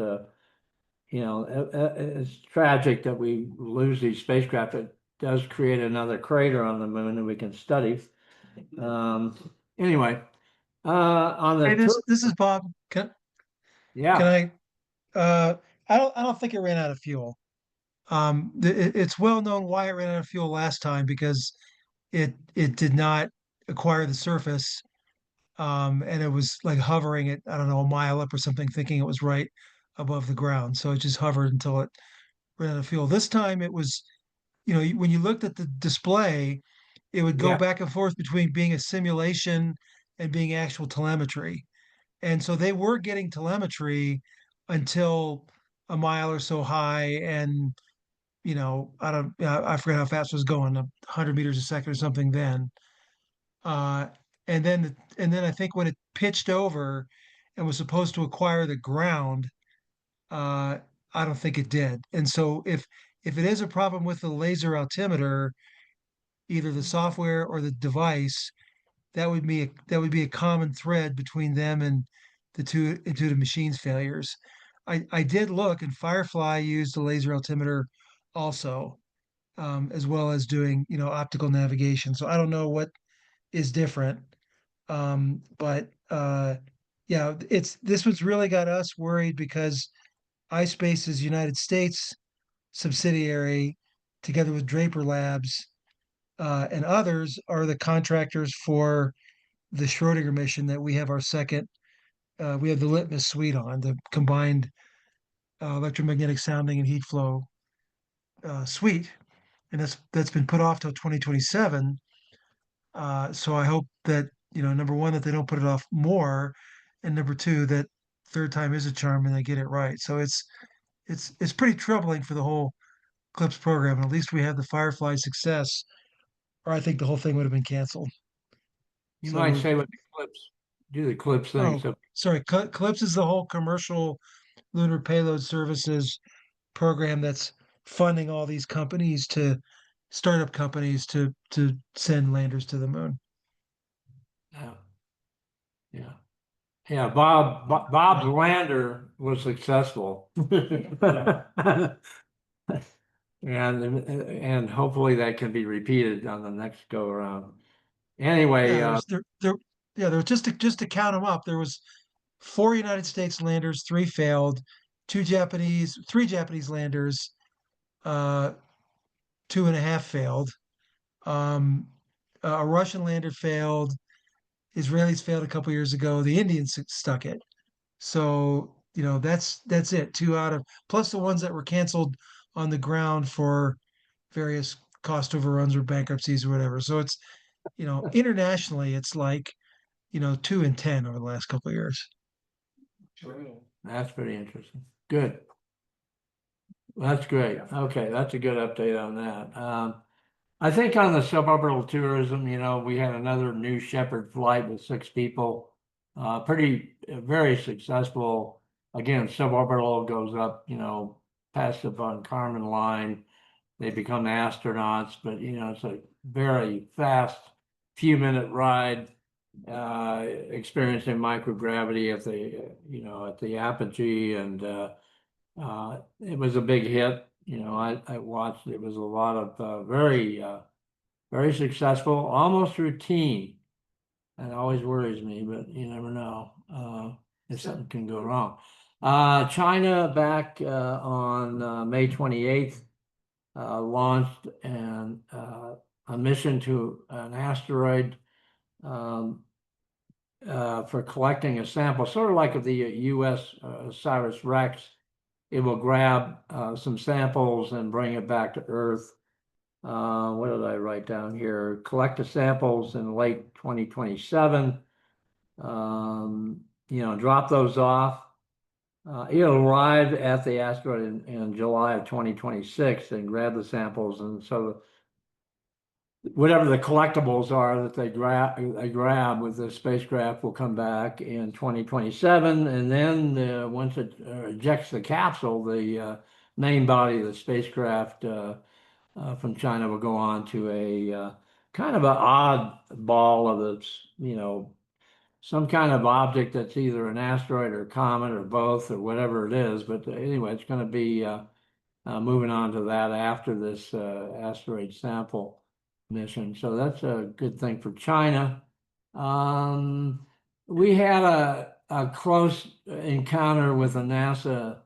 it's tragic that we lose these spacecraft. It does create another crater on the moon that we can study. Anyway, on the Hey, this is Bob. yeah. Can I don't think it ran out of fuel. It's well known why it ran out of fuel last time, because it did not acquire the surface, and it was like hovering at, I don't know, a mile up or something, thinking it was right above the ground. So it just hovered until it ran out of fuel. This time it was, when you looked at the display, it would go Yeah. back and forth between being a simulation and being actual telemetry. And so they were getting telemetry until a mile or so high, and I forget how fast it was going, 100 meters a second or something then. And then I think when it pitched over and was supposed to acquire the ground, I don't think it did. And so if it is a problem with the laser altimeter, either the software or the device, that would be a common thread between them and the machines failures. I did look, and Firefly used the laser altimeter also, as well as doing optical navigation. So I don't know what is different, but yeah, this one's really got us worried because iSpace's United States subsidiary, together with Draper Labs and others, are the contractors for the Schrodinger mission that we have our second. We have the Litmus suite on, the combined electromagnetic sounding and heat flow suite, and that's been put off till 2027. So I hope that number one, that they don't put it off more, and number two, that third time is a charm and they get it right. So it's pretty troubling for the whole CLIPS program. And at least we have the Firefly success, or I think the whole thing would have been canceled. You So might we're- say what the clips, do the clips thing, Oh, so sorry, CLIPS is the whole commercial lunar payload services program that's funding all these companies to startup companies to send landers to the moon. yeah. Yeah. Yeah, Bob's lander was successful. And hopefully that can be repeated on the next go around. Anyway, Yeah, there was just to count them up. There was 4 United States landers, 3 failed, 3 Japanese landers, 2.5 failed. A Russian lander failed. Israelis failed a couple years ago. The Indians stuck it. So, that's it. 2 out of, plus the ones that were canceled on the ground for various cost overruns or bankruptcies or whatever. So it's, internationally, it's like, 2 in 10 over the last couple of years. that's pretty interesting. Good. That's great. Okay, that's a good update on that. I think on the suborbital tourism, we had another New Shepard flight with 6 people. Very successful. Again, suborbital goes up, past the Von Karman line. They become astronauts, but it's a very fast, few-minute ride, experiencing microgravity at the apogee, and it was a big hit. I watched. It was a lot of very successful, almost routine. That always worries me, but you never know if something can go wrong. China back on May 28th launched a mission to an asteroid for collecting a sample, sort of like the U.S. OSIRIS-REx. It will grab some samples and bring it back to Earth. What did I write down here? Collect the samples in late 2027. Drop those off. It'll arrive at the asteroid in July of 2026 and grab the samples. And so whatever the collectibles are that they grab with the spacecraft will come back in 2027. And then once it ejects the capsule, the main body of the spacecraft from China will go on to a kind of an odd ball of some kind of object that's either an asteroid or comet or both or whatever it is. But anyway, it's going to be moving on to that after this asteroid sample mission. So that's a good thing for China. We had a close encounter with a NASA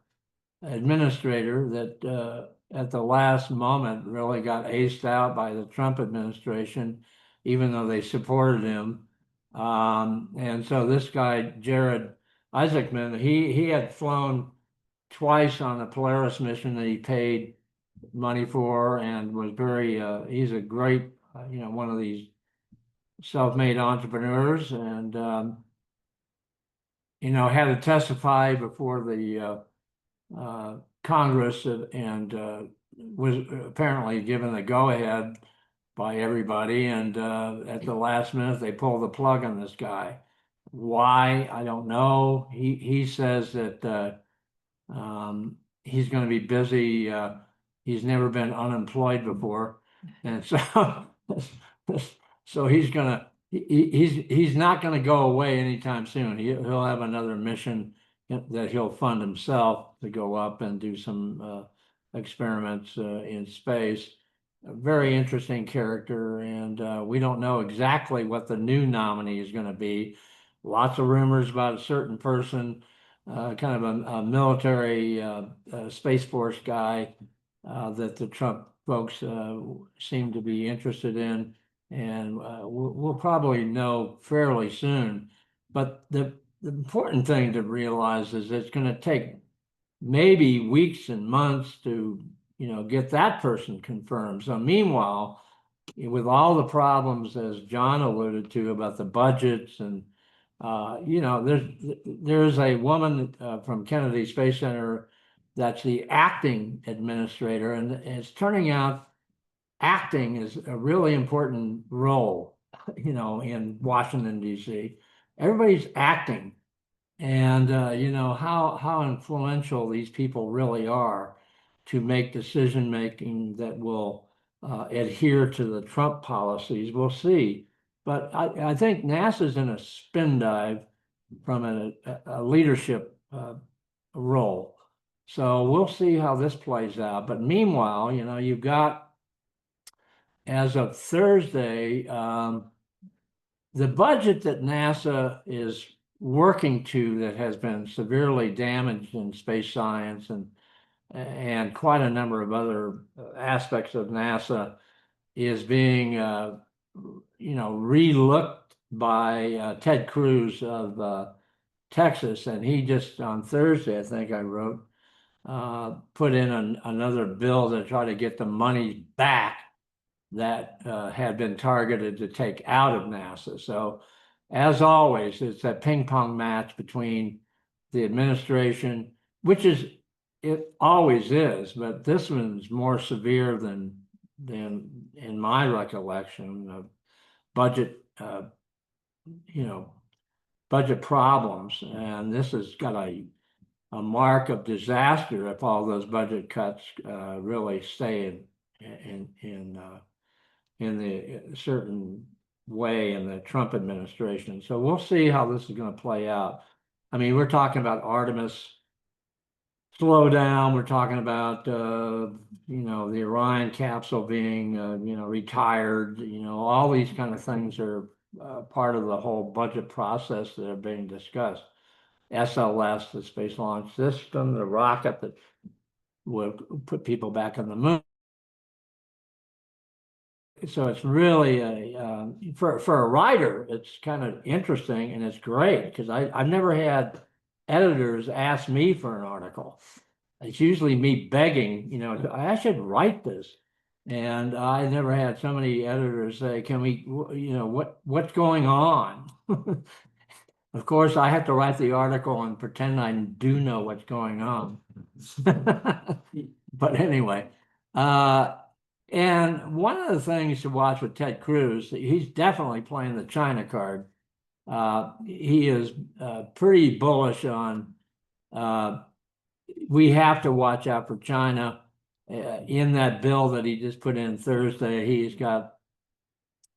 administrator that at the last moment really got aced out by the Trump administration, even though they supported him. And so this guy, Jared Isaacman, he had flown twice on a Polaris mission that he paid money for, and was he's a great, one of these self-made entrepreneurs, and had to testify before the Congress, and was apparently given the go-ahead by everybody, and at the last minute they pulled the plug on this guy. Why? I don't know. He says that he's going to be busy. He's never been unemployed before, and so so he's not going to go away anytime soon. He'll have another mission that he'll fund himself to go up and do some experiments in space. A very interesting character, and we don't know exactly what the new nominee is going to be. Lots of rumors about a certain person, kind of a military Space Force guy that the Trump folks seem to be interested in, and we'll probably know fairly soon. But the important thing to realize is it's going to take maybe weeks and months to get that person confirmed. So meanwhile, with all the problems, as John alluded to, about the budgets and there's a woman from Kennedy Space Center that's the acting administrator, and it's turning out acting is a really important role, in Washington, D.C. Everybody's acting, and how influential these people really are to make decision making that will adhere to the Trump policies. We'll see. But I think NASA's in a spin dive from a leadership role. So we'll see how this plays out. But meanwhile, you've got, as of Thursday, the budget that NASA is working to that has been severely damaged in space science and quite a number of other aspects of NASA is being relooked by Ted Cruz of Texas, and he just on Thursday, I think I wrote, put in another bill to try to get the money back that had been targeted to take out of NASA. So, as always, it's that ping pong match between the administration, which it always is, but this one's more severe than in my recollection of budget, budget problems. And this has got a mark of disaster if all those budget cuts really stay in the certain way in the Trump administration. So we'll see how this is going to play out. I mean, we're talking about Artemis slow down. We're talking about the Orion capsule being retired. All these kind of things are part of the whole budget process that are being discussed. SLS, the Space Launch System, the rocket that will put people back on the moon. So it's really for a writer, it's kind of interesting and it's great because I've never had editors ask me for an article. It's usually me begging, I should write this. And I never had so many editors say, can we, what's going on? Of course, I have to write the article and pretend I do know what's going on. But anyway, and one of the things to watch with Ted Cruz, he's definitely playing the China card. He is pretty bullish on, we have to watch out for China. In that bill that he just put in Thursday,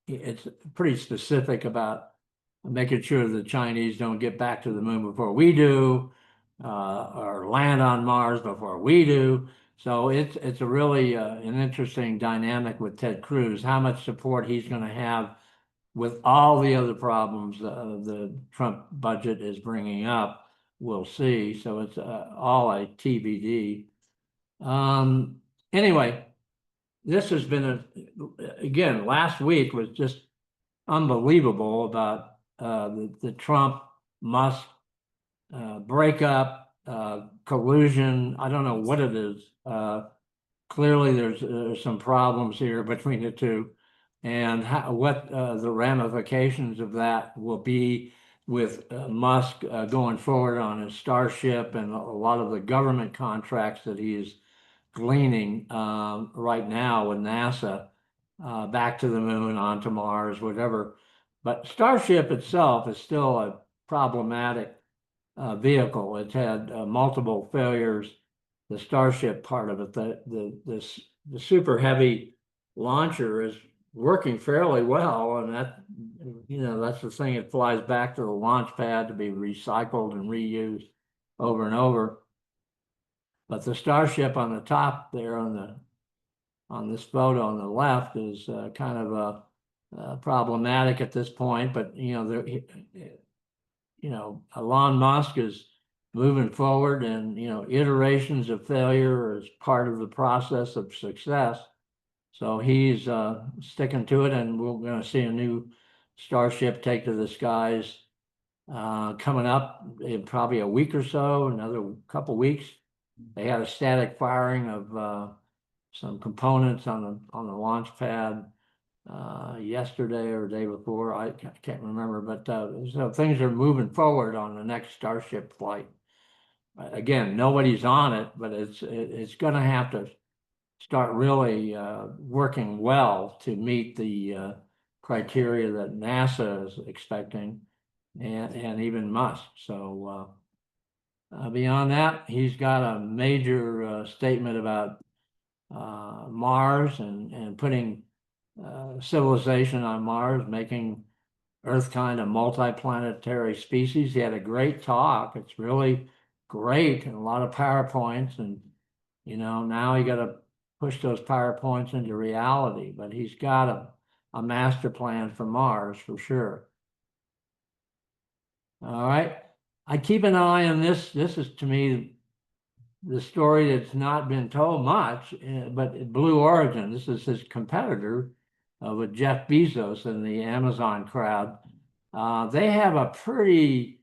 it's pretty specific about making sure the Chinese don't get back to the moon before we do, or land on Mars before we do. So it's a really an interesting dynamic with Ted Cruz, how much support he's going to have with all the other problems the Trump budget is bringing up. We'll see. So it's all a TBD. Anyway, this has been again, last week was just unbelievable about the Trump Musk breakup, collusion. I don't know what it is. Clearly, there's some problems here between the two, and what the ramifications of that will be with Musk going forward on his Starship and a lot of the government contracts that he is gleaning right now with NASA, back to the moon, onto Mars, whatever. But Starship itself is still problematic vehicle. It's had multiple failures. The Starship part of it, the super heavy launcher is working fairly well, and that, you know, that's the thing. It flies back to the launch pad to be recycled and reused over and over. But the Starship on the top there on this photo on the left is kind of problematic at this point. But you know, Elon Musk is moving forward, and you know, iterations of failure is part of the process of success. So he's sticking to it, and we're going to see a new Starship take to the skies coming up in probably a week or so, another couple weeks. They had a static firing of some components on the launch pad yesterday or the day before. I can't remember, but so things are moving forward on the next Starship flight. Again, nobody's on it, but it's going to have to start really working well to meet the criteria that NASA is expecting, and even Musk. So beyond that, he's got a major statement about Mars and putting civilization on Mars, making Earth kind of multi-planetary species. He had a great talk. It's really great, and a lot of PowerPoints, and you know, now you got to push those PowerPoints into reality. But he's got a master plan for Mars for sure. All right, I keep an eye on this. This is, to me, the story that's not been told much, but Blue Origin. This is his competitor with Jeff Bezos and the Amazon crowd. They have a pretty,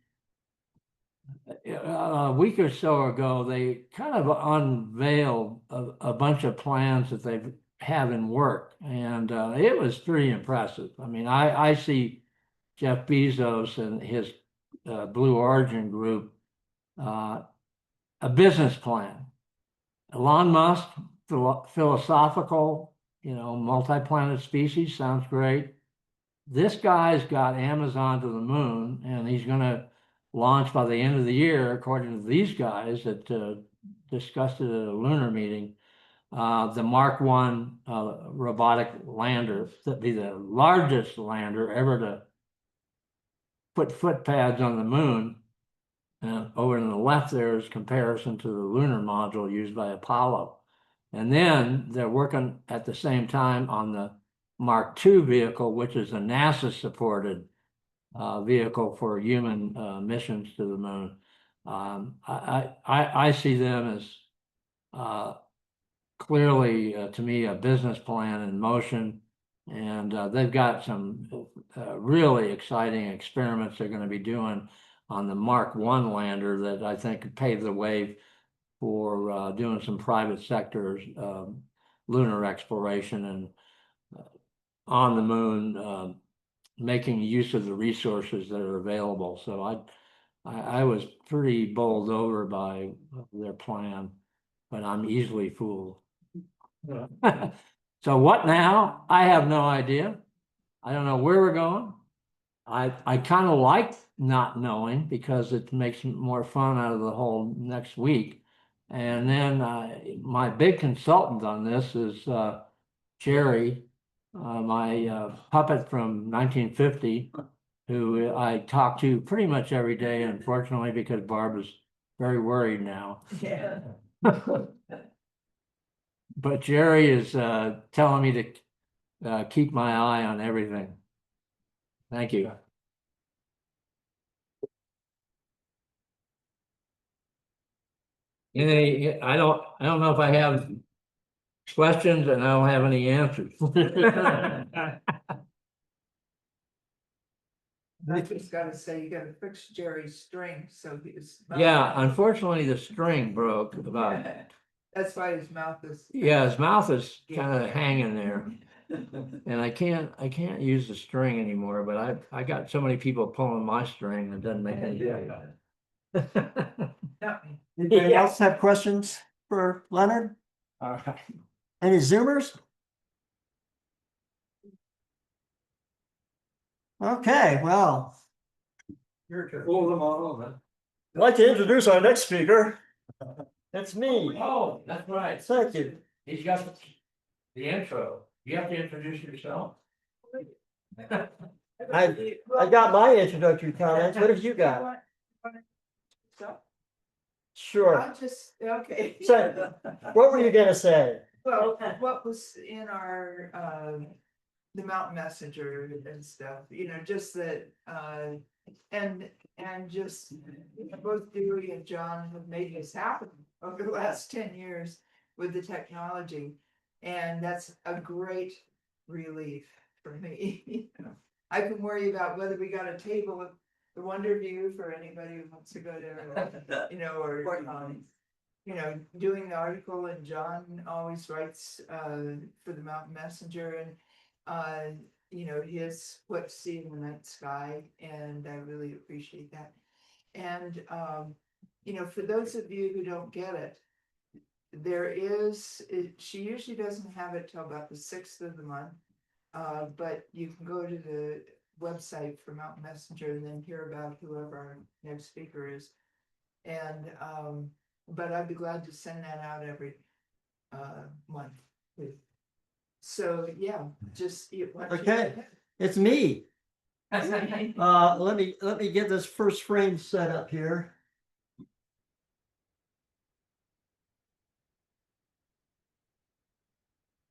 a week or so ago, they kind of unveiled a bunch of plans that they have in work, and it was pretty impressive. I mean, I see Jeff Bezos and his Blue Origin group, a business plan. Elon Musk, philosophical, you know, multi-planet species, sounds great. This guy's got Amazon to the moon, and he's going to launch by the end of the year, according to these guys that discussed it at a lunar meeting, the Mark 1 robotic lander, that be the largest lander ever to put foot pads on the moon. Over on the left there is comparison to the lunar module used by Apollo. And then they're working at the same time on the Mark II vehicle, which is a NASA-supported vehicle for human missions to the moon. I see them as clearly, to me, a business plan in motion. And they've got some really exciting experiments they're going to be doing on the Mark 1 lander that I think could pave the way for doing some private sector lunar exploration and on the moon, making use of the resources that are available. So I was pretty bowled over by their plan, but I'm easily fooled. So what now? I have no idea. I don't know where we're going. I kind of like not knowing, because it makes more fun out of the whole next week. And then my big consultant on this is Jerry, my puppet from 1950, who I talk to pretty much every day, unfortunately, because Barb is very worried now. Yeah. But Jerry is telling me to keep my eye on everything. Thank you. I don't know if I have questions, and I don't have any answers. I just gotta say, you gotta fix Jerry's string, so his. Yeah, unfortunately, the string broke about. That's why his mouth is. Yeah, his mouth is kind of hanging there, and I can't use the string anymore. But I got so many people pulling my string, it doesn't make any difference. Anybody else have questions for Leonard? All right. Any Zoomers? Okay, well, Your turn. Pull them all over. I'd like to introduce our next speaker. That's me. Oh, that's right. Thank you. He's got the intro. You have to introduce yourself. I got my introductory comments. What have you got? Sure. I'll just, okay. So, what were you gonna say? Well, what was in our, the Mountain Messenger and stuff, you know, just that, and just both Dewey and John have made this happen over the last 10 years with the technology. And that's a great relief for me. You know, I can worry about whether we got a table with the Wonder View for anybody who wants to go there, you know, or, you know, doing the article, and John always writes for the Mountain Messenger, and you know, his what to see in the night sky, and I really appreciate that. And you know, for those of you who don't get it, there is, she usually doesn't have it till about the 6th of the month, but you can go to the website for Mountain Messenger and then hear about whoever our next speaker is. And but I'd be glad to send that out every month. So yeah, just Okay. It's me. Let me get this first frame set up here.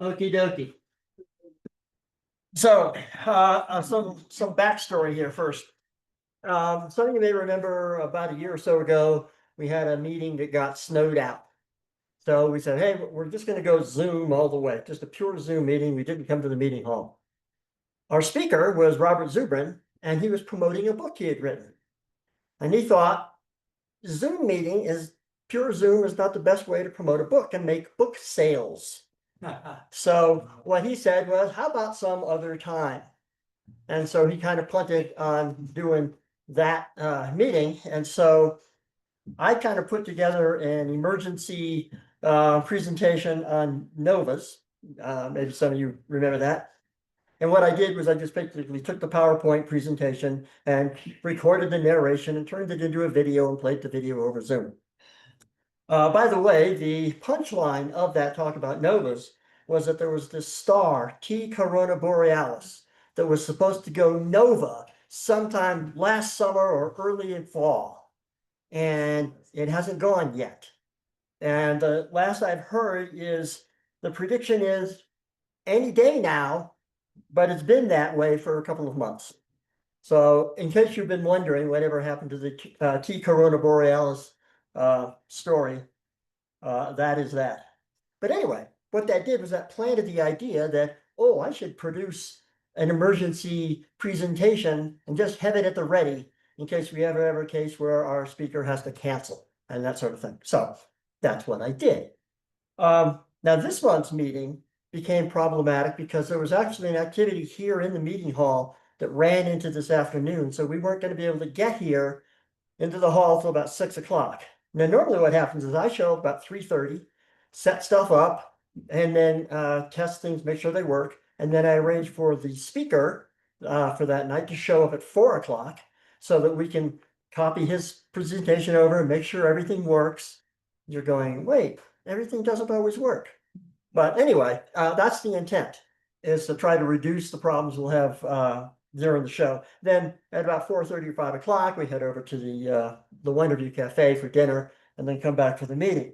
Okie dokie. So, some backstory here first. Some of you may remember about a year or so ago, we had a meeting that got snowed out. So we said, hey, we're just gonna go Zoom all the way, just a pure Zoom meeting. We didn't come to the meeting hall. Our speaker was Robert Zubrin, and he was promoting a book he had written. And he thought, Zoom meeting is, pure Zoom is not the best way to promote a book and make book sales. So what he said was, how about some other time? And so he kind of punted on doing that meeting. And so I kind of put together an emergency presentation on novas. Maybe some of you remember that. And what I did was I just basically took the PowerPoint presentation and recorded the narration and turned it into a video and played the video over Zoom. By the way, the punchline of that talk about novas was that there was this star, T Corona Borealis, that was supposed to go nova sometime last summer or early in fall. And it hasn't gone yet. And the last I've heard is the prediction is any day now, but it's been that way for a couple of months. So in case you've been wondering whatever happened to the T Corona Borealis story, that is that. But anyway, what that did was that planted the idea that, oh, I should produce an emergency presentation and just have it at the ready in case we ever have a case where our speaker has to cancel and that sort of thing. So that's what I did. Now this month's meeting became problematic because there was actually an activity here in the meeting hall that ran into this afternoon. So we weren't going to be able to get here into the hall till about 6 o'clock. Now, normally what happens is I show up about 3:30, set stuff up, and then test things, make sure they work. And then I arrange for the speaker for that night to show up at 4 o'clock so that we can copy his presentation over and make sure everything works. You're going, wait, everything doesn't always work. But anyway, that's the intent, is to try to reduce the problems we'll have during the show. Then at about 4:30 or 5 o'clock, we head over to the Wonderview Cafe for dinner and then come back for the meeting.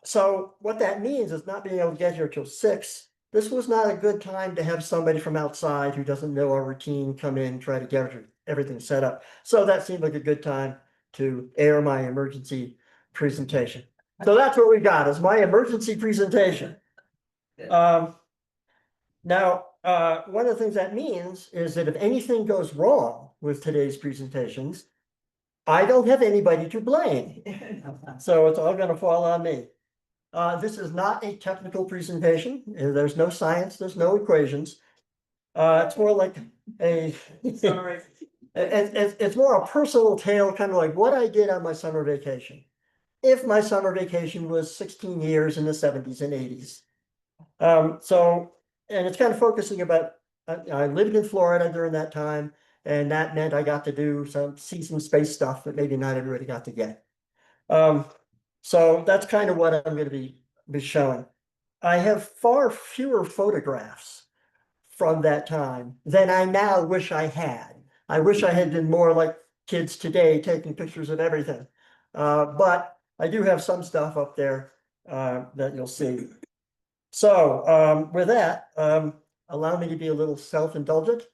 So what that means is not being able to get here till 6. This was not a good time to have somebody from outside who doesn't know our routine come in, try to get everything set up. So that seemed like a good time to air my emergency presentation. So that's what we got, is my emergency presentation. Now, one of the things that means is that if anything goes wrong with today's presentations, I don't have anybody to blame. So it's all going to fall on me. This is not a technical presentation. There's no science, there's no equations. It's more like a, Sorry. it's more a personal tale, kind of like what I did on my summer vacation. If my summer vacation was 16 years in the 70s and 80s. And it's kind of focusing about, I lived in Florida during that time, And that meant I got to see some space stuff that maybe not everybody got to get. So that's kind of what I'm going to be showing. I have far fewer photographs from that time than I now wish I had. I wish I had been more like kids today, taking pictures of everything. But I do have some stuff up there that you'll see. So with that, allow me to be a little self-indulgent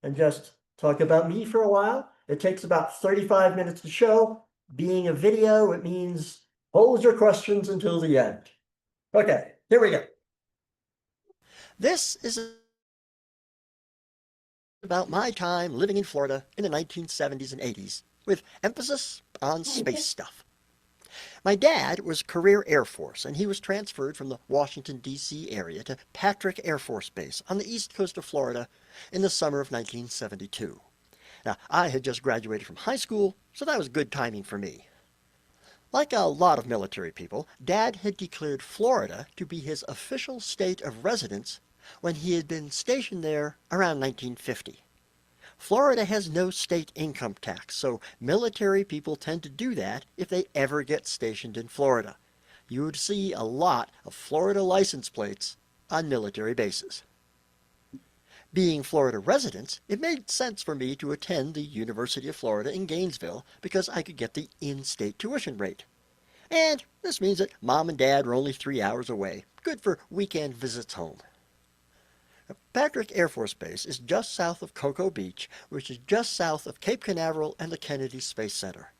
and just talk about me for a while. It takes about 35 minutes to show. Being a video, it means hold your questions until the end. Okay, here we go. This is about my time living in Florida in the 1970s and 80s, with emphasis on space stuff. My dad was career Air Force, and he was transferred from the Washington, D.C. area to Patrick Air Force Base on the east coast of Florida in the summer of 1972. Now, I had just graduated from high school, so that was good timing for me. Like a lot of military people, Dad had declared Florida to be his official state of residence when he had been stationed there around 1950. Florida has no state income tax, so military people tend to do that if they ever get stationed in Florida. You would see a lot of Florida license plates on military bases. Being Florida residents, it made sense for me to attend the University of Florida in Gainesville because I could get the in-state tuition rate. And this means that Mom and Dad were only 3 hours away, good for weekend visits home. Patrick Air Force Base is just south of Cocoa Beach, which is just south of Cape Canaveral and the Kennedy Space Center.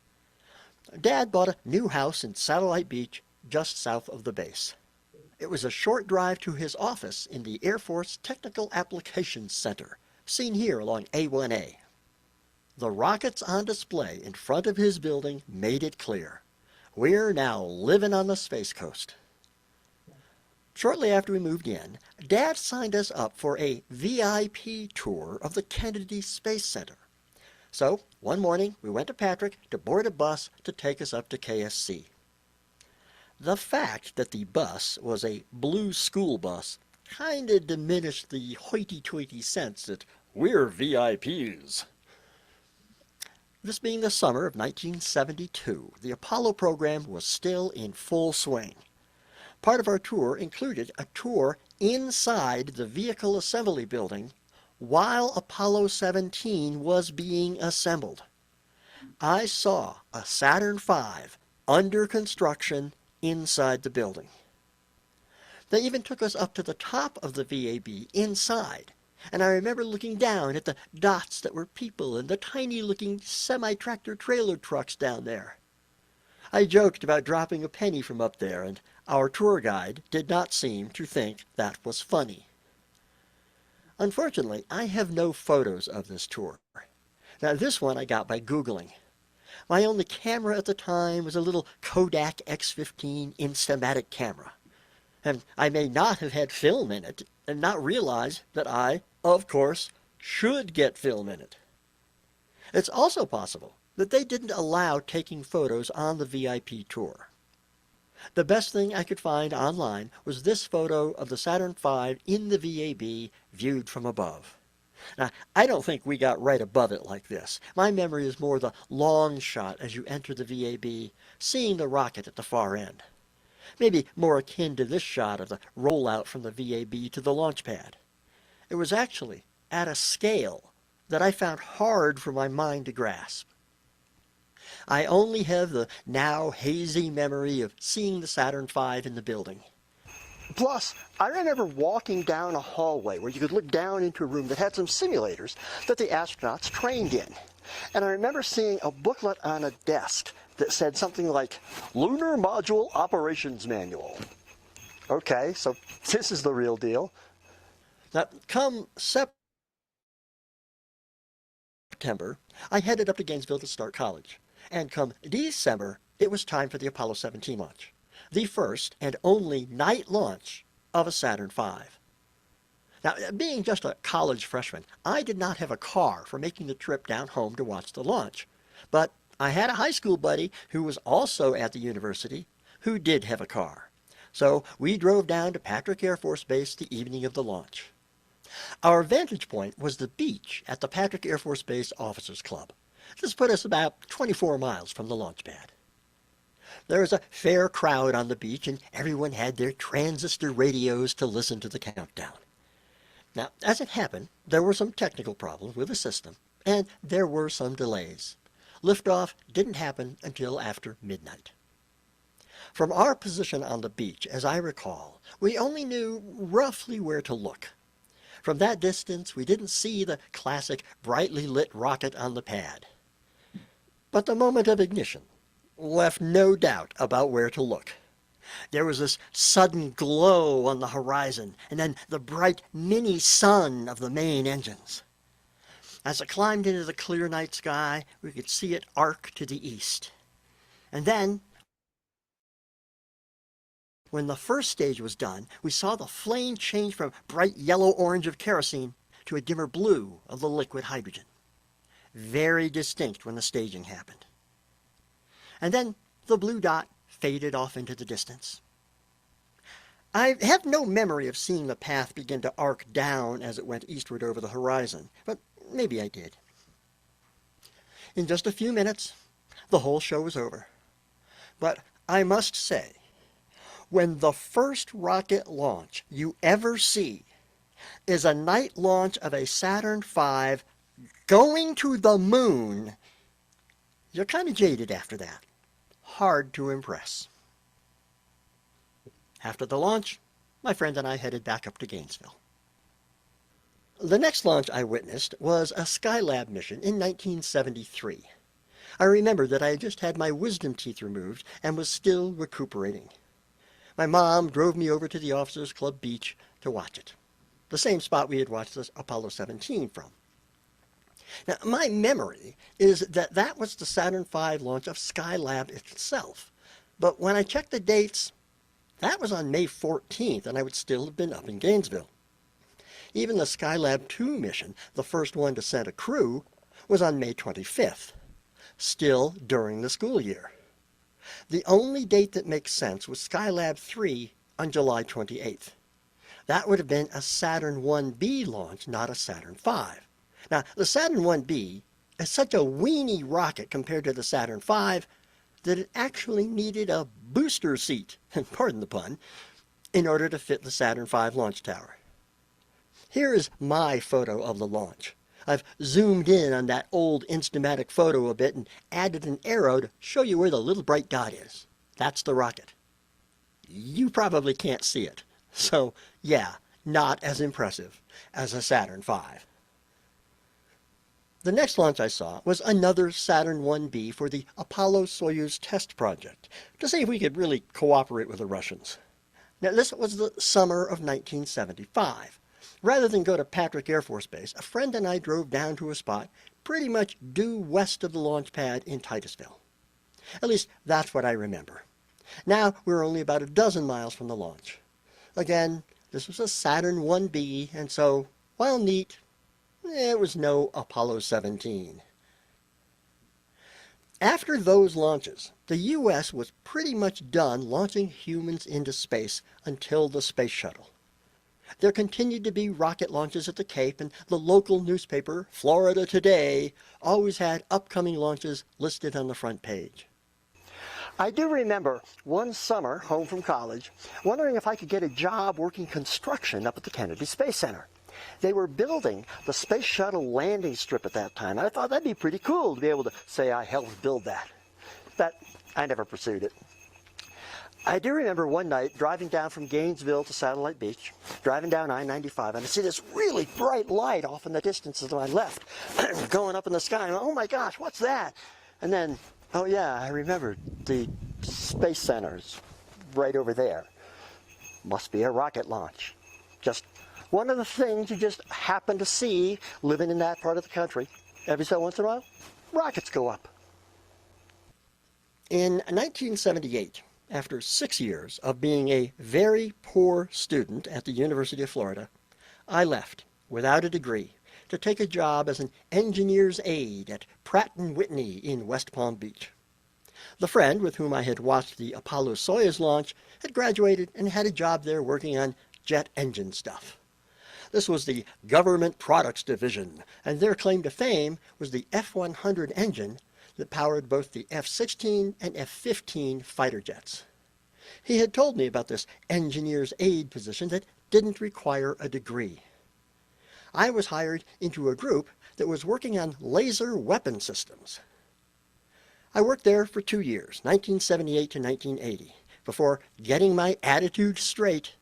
Dad bought a new house in Satellite Beach, just south of the base. It was a short drive to his office in the Air Force Technical Applications Center, seen here along A1A. The rockets on display in front of his building made it clear. We're now living on the Space Coast. Shortly after we moved in, Dad signed us up for a VIP tour of the Kennedy Space Center. So, one morning, we went to Patrick to board a bus to take us up to KSC. The fact that the bus was a blue school bus kind of diminished the hoity-toity sense that we're VIPs. This being the summer of 1972, the Apollo program was still in full swing. Part of our tour included a tour inside the Vehicle Assembly Building while Apollo 17 was being assembled. I saw a Saturn V under construction inside the building. They even took us up to the top of the VAB inside, and I remember looking down at the dots that were people and the tiny-looking semi-tractor trailer trucks down there. I joked about dropping a penny from up there, and our tour guide did not seem to think that was funny. Unfortunately, I have no photos of this tour. Now, this one I got by Googling. My only camera at the time was a little Kodak X15 Instamatic camera. And I may not have had film in it and not realize that I, of course, should get film in it. It's also possible that they didn't allow taking photos on the VIP tour. The best thing I could find online was this photo of the Saturn V in the VAB viewed from above. Now, I don't think we got right above it like this. My memory is more the long shot as you enter the VAB, seeing the rocket at the far end. Maybe more akin to this shot of the rollout from the VAB to the launch pad. It was actually at a scale that I found hard for my mind to grasp. I only have the now hazy memory of seeing the Saturn V in the building. Plus, I remember walking down a hallway where you could look down into a room that had some simulators that the astronauts trained in. And I remember seeing a booklet on a desk that said something like, Lunar Module Operations Manual. Okay, so this is the real deal. Now, come September, I headed up to Gainesville to start college. And come December, it was time for the Apollo 17 launch, the first and only night launch of a Saturn V. Now, being just a college freshman, I did not have a car for making the trip down home to watch the launch. But I had a high school buddy who was also at the university who did have a car. So we drove down to Patrick Air Force Base the evening of the launch. Our vantage point was the beach at the Patrick Air Force Base Officers Club. This put us about 24 miles from the launch pad. There was a fair crowd on the beach, and everyone had their transistor radios to listen to the countdown. Now, as it happened, there were some technical problems with the system, and there were some delays. Liftoff didn't happen until after midnight. From our position on the beach, as I recall, we only knew roughly where to look. From that distance, we didn't see the classic brightly lit rocket on the pad. But the moment of ignition left no doubt about where to look. There was this sudden glow on the horizon, and then the bright mini sun of the main engines. As it climbed into the clear night sky, we could see it arc to the east. And then, when the first stage was done, we saw the flame change from bright yellow-orange of kerosene to a dimmer blue of the liquid hydrogen. Very distinct when the staging happened. And then the blue dot faded off into the distance. I have no memory of seeing the path begin to arc down as it went eastward over the horizon, but maybe I did. In just a few minutes, the whole show was over. But I must say, when the first rocket launch you ever see is a night launch of a Saturn V going to the moon, you're kind of jaded after that. Hard to impress. After the launch, my friend and I headed back up to Gainesville. The next launch I witnessed was a Skylab mission in 1973. I remember that I had just had my wisdom teeth removed and was still recuperating. My mom drove me over to the Officers Club beach to watch it, the same spot we had watched the Apollo 17 from. Now, my memory is that that was the Saturn V launch of Skylab itself, but when I checked the dates, that was on May 14th, and I would still have been up in Gainesville. Even the Skylab 2 mission, the first one to send a crew, was on May 25th, still during the school year. The only date that makes sense was Skylab 3 on July 28th. That would have been a Saturn 1B launch, not a Saturn V. Now, the Saturn 1B is such a weeny rocket compared to the Saturn V that it actually needed a booster seat, and pardon the pun, in order to fit the Saturn V launch tower. Here is my photo of the launch. I've zoomed in on that old Instamatic photo a bit and added an arrow to show you where the little bright dot is. That's the rocket. You probably can't see it, so yeah, not as impressive as a Saturn V. The next launch I saw was another Saturn 1B for the Apollo-Soyuz test project, to see if we could really cooperate with the Russians. Now, this was the summer of 1975. Rather than go to Patrick Air Force Base, a friend and I drove down to a spot pretty much due west of the launch pad in Titusville. At least, that's what I remember. Now, we're only about a dozen miles from the launch. Again, this was a Saturn 1B, and so, while neat, it was no Apollo 17. After those launches, the U.S. was pretty much done launching humans into space until the space shuttle. There continued to be rocket launches at the Cape, and the local newspaper, Florida Today, always had upcoming launches listed on the front page. I do remember one summer, home from college, wondering if I could get a job working construction up at the Kennedy Space Center. They were building the Space Shuttle landing strip at that time. I thought that'd be pretty cool to be able to say I helped build that. But I never pursued it. I do remember one night driving down from Gainesville to Satellite Beach, driving down I-95, and I see this really bright light off in the distance to my left, going up in the sky. And, oh my gosh, what's that? And then, oh yeah, I remembered the Space Center's right over there. Must be a rocket launch. Just one of the things you just happen to see living in that part of the country. Every so once in a while, rockets go up. In 1978, after 6 years of being a very poor student at the University of Florida, I left without a degree to take a job as an engineer's aide at Pratt & Whitney in West Palm Beach. The friend with whom I had watched the Apollo-Soyuz launch had graduated and had a job there working on jet engine stuff. This was the Government Products Division, and their claim to fame was the F-100 engine that powered both the F-16 and F-15 fighter jets. He had told me about this engineer's aide position that didn't require a degree. I was hired into a group that was working on laser weapon systems. I worked there for 2 years, 1978 to 1980, before getting my attitude straight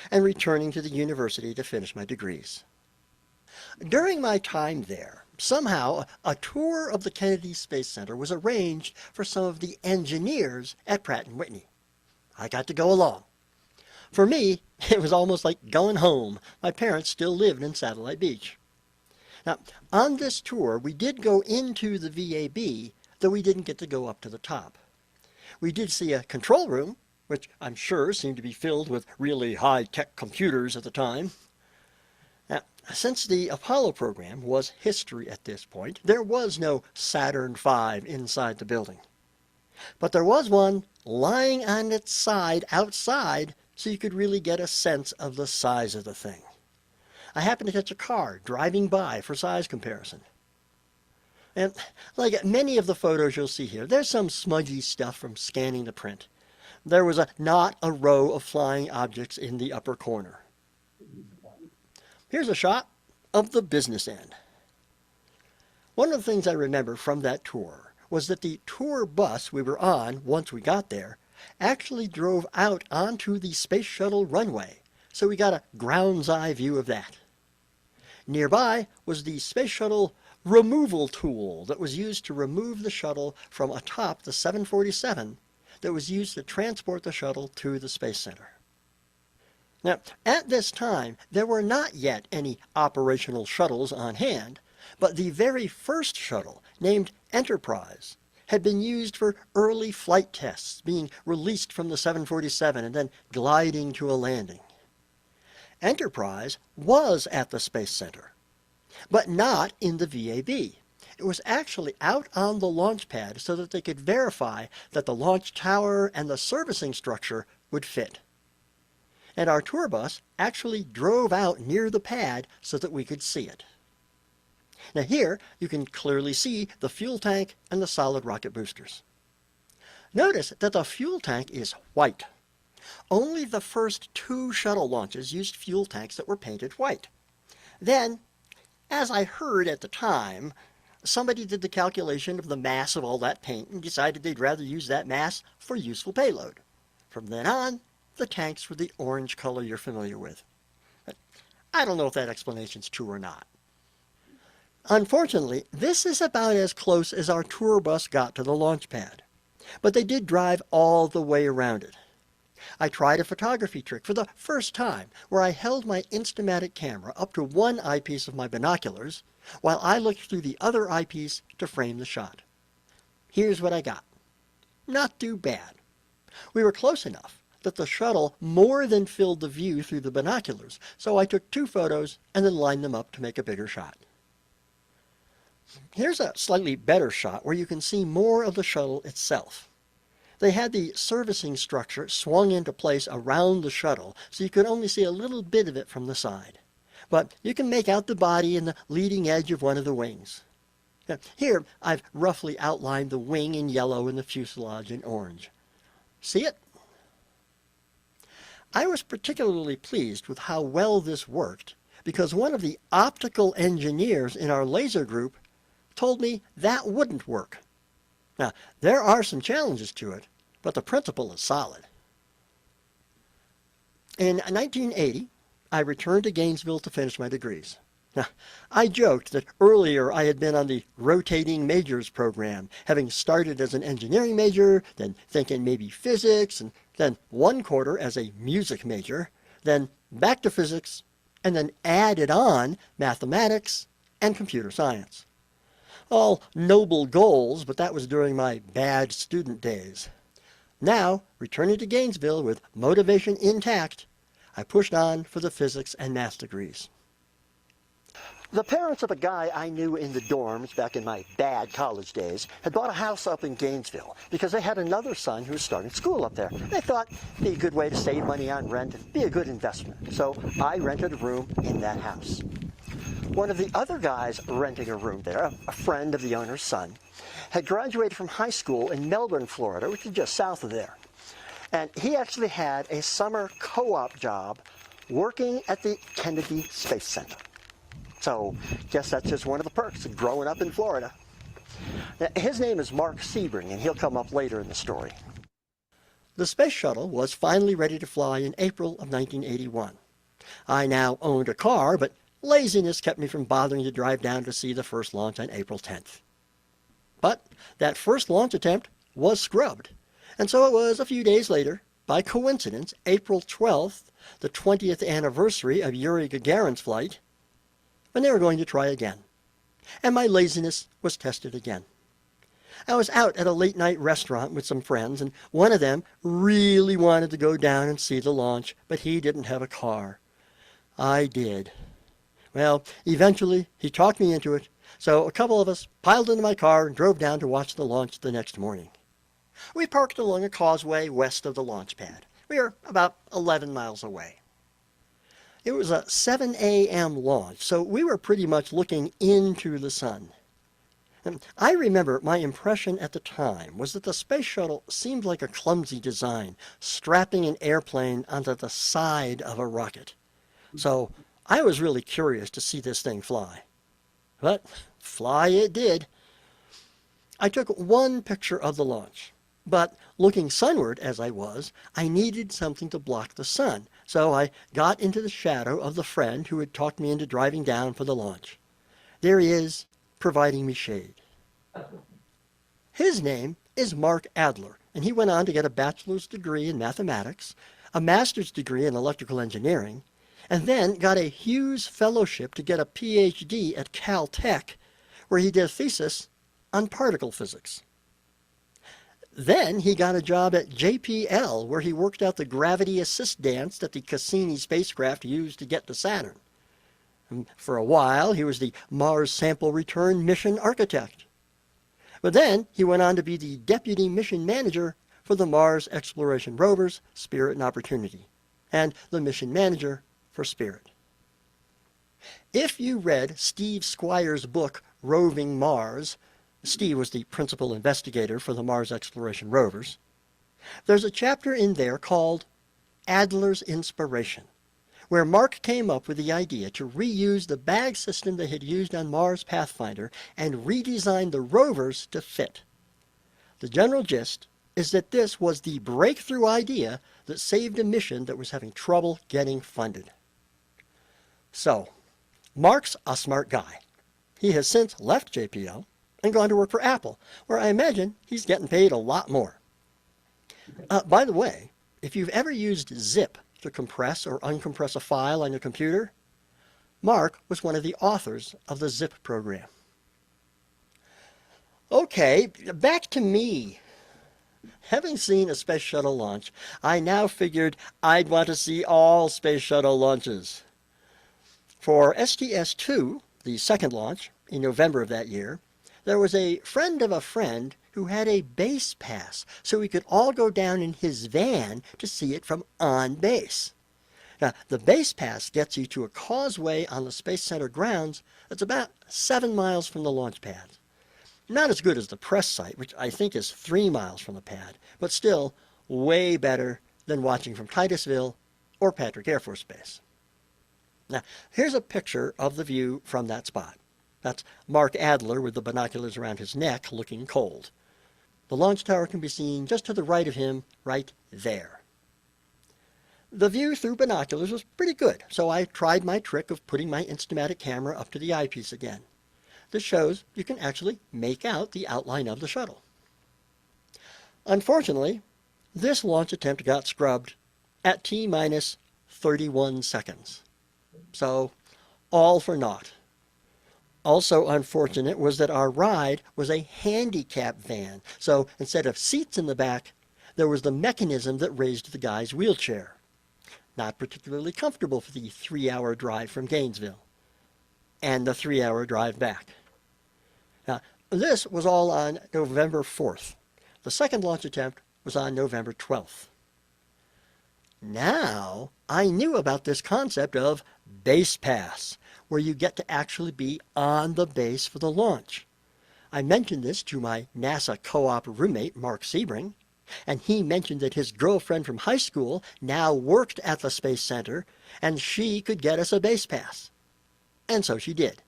and returning to the university to finish my degrees. During my time there, somehow a tour of the Kennedy Space Center was arranged for some of the engineers at Pratt & Whitney. I got to go along. For me, it was almost like going home. My parents still lived in Satellite Beach. Now, on this tour, we did go into the VAB, though we didn't get to go up to the top. We did see a control room, which I'm sure seemed to be filled with really high-tech computers at the time. Now, since the Apollo program was history at this point, there was no Saturn V inside the building. But there was one lying on its side outside, so you could really get a sense of the size of the thing. I happened to catch a car driving by for size comparison. And like many of the photos you'll see here, there's some smudgy stuff from scanning the print. There was not a row of flying objects in the upper corner. Here's a shot of the business end. One of the things I remember from that tour was that the tour bus we were on, once we got there, actually drove out onto the space shuttle runway, so we got a ground's eye view of that. Nearby was the space shuttle removal tool that was used to remove the shuttle from atop the 747 that was used to transport the shuttle to the Space Center. Now, at this time, there were not yet any operational shuttles on hand, but the very first shuttle, named Enterprise, had been used for early flight tests, being released from the 747 and then gliding to a landing. Enterprise was at the Space Center, but not in the VAB. It was actually out on the launch pad so that they could verify that the launch tower and the servicing structure would fit. And our tour bus actually drove out near the pad so that we could see it. Now here you can clearly see the fuel tank and the solid rocket boosters. Notice that the fuel tank is white. Only the first 2 shuttle launches used fuel tanks that were painted white. Then, as I heard at the time, somebody did the calculation of the mass of all that paint and decided they'd rather use that mass for useful payload. From then on, the tanks were the orange color you're familiar with. But I don't know if that explanation's true or not. Unfortunately, this is about as close as our tour bus got to the launch pad, but they did drive all the way around it. I tried a photography trick for the first time where I held my Instamatic camera up to one eyepiece of my binoculars while I looked through the other eyepiece to frame the shot. Here's what I got. Not too bad. We were close enough that the shuttle more than filled the view through the binoculars, so I took 2 photos and then lined them up to make a bigger shot. Here's a slightly better shot where you can see more of the shuttle itself. They had the servicing structure swung into place around the shuttle, so you could only see a little bit of it from the side. But you can make out the body and the leading edge of one of the wings. Now, here, I've roughly outlined the wing in yellow and the fuselage in orange. See it? I was particularly pleased with how well this worked because one of the optical engineers in our laser group told me that wouldn't work. Now, there are some challenges to it, but the principle is solid. In 1980, I returned to Gainesville to finish my degrees. Now, I joked that earlier I had been on the rotating majors program, having started as an engineering major, then thinking maybe physics, and then 1 quarter as a music major, then back to physics, and then added on mathematics and computer science. All noble goals, but that was during my bad student days. Now, returning to Gainesville with motivation intact, I pushed on for the physics and math degrees. The parents of a guy I knew in the dorms back in my bad college days had bought a house up in Gainesville because they had another son who was starting school up there. They thought it'd be a good way to save money on rent and be a good investment. So I rented a room in that house. One of the other guys renting a room there, a friend of the owner's son, had graduated from high school in Melbourne, Florida, which is just south of there. And he actually had a summer co-op job working at the Kennedy Space Center. So, guess that's just one of the perks of growing up in Florida. Now, his name is Mark Sebring, and he'll come up later in the story. The space shuttle was finally ready to fly in April of 1981. I now owned a car, but laziness kept me from bothering to drive down to see the first launch on April 10th. But that first launch attempt was scrubbed, and so it was a few days later, by coincidence, April 12th, the 20th anniversary of Yuri Gagarin's flight, when they were going to try again. And my laziness was tested again. I was out at a late-night restaurant with some friends, and one of them really wanted to go down and see the launch, but he didn't have a car. I did. Well, eventually, he talked me into it, so a couple of us piled into my car and drove down to watch the launch the next morning. We parked along a causeway west of the launch pad. We were about 11 miles away. It was a 7 a.m. launch, so we were pretty much looking into the sun. And I remember my impression at the time was that the space shuttle seemed like a clumsy design, strapping an airplane onto the side of a rocket. So I was really curious to see this thing fly. But fly it did. I took one picture of the launch. But looking sunward as I was, I needed something to block the sun, so I got into the shadow of the friend who had talked me into driving down for the launch. There he is, providing me shade. His name is Mark Adler, and he went on to get a bachelor's degree in mathematics, a master's degree in electrical engineering, and then got a Hughes Fellowship to get a PhD at Caltech, where he did a thesis on particle physics. Then he got a job at JPL, where he worked out the gravity assist dance that the Cassini spacecraft used to get to Saturn. And for a while, he was the Mars Sample Return Mission Architect. But then he went on to be the Deputy Mission Manager for the Mars Exploration Rovers, Spirit and Opportunity, and the Mission Manager for Spirit. If you read Steve Squire's book, Roving Mars, Steve was the principal investigator for the Mars Exploration Rovers. There's a chapter in there called Adler's Inspiration, where Mark came up with the idea to reuse the bag system they had used on Mars Pathfinder and redesign the rovers to fit. The general gist is that this was the breakthrough idea that saved a mission that was having trouble getting funded. So, Mark's a smart guy. He has since left JPL and gone to work for Apple, where I imagine he's getting paid a lot more. By the way, if you've ever used zip to compress or uncompress a file on your computer, Mark was one of the authors of the zip program. Okay, back to me. Having seen a space shuttle launch, I now figured I'd want to see all space shuttle launches. For STS-2, the second launch, in November of that year, there was a friend of a friend who had a base pass, so we could all go down in his van to see it from on base. Now, the base pass gets you to a causeway on the Space Center grounds that's about 7 miles from the launch pad. Not as good as the press site, which I think is 3 miles from the pad, but still way better than watching from Titusville or Patrick Air Force Base. Now, here's a picture of the view from that spot. That's Mark Adler with the binoculars around his neck looking cold. The launch tower can be seen just to the right of him, right there. The view through binoculars was pretty good, so I tried my trick of putting my Instamatic camera up to the eyepiece again. This shows you can actually make out the outline of the shuttle. Unfortunately, this launch attempt got scrubbed at T-minus 31 seconds. So, all for naught. Also unfortunate was that our ride was a handicap van, so instead of seats in the back, there was the mechanism that raised the guy's wheelchair. Not particularly comfortable for the 3-hour drive from Gainesville. and the 3-hour drive back. Now, this was all on November 4th. The second launch attempt was on November 12th. Now, I knew about this concept of base pass, where you get to actually be on the base for the launch. I mentioned this to my NASA co-op roommate, Mark Sebring, and he mentioned that his girlfriend from high school now worked at the Space Center, and she could get us a base pass. And so she did.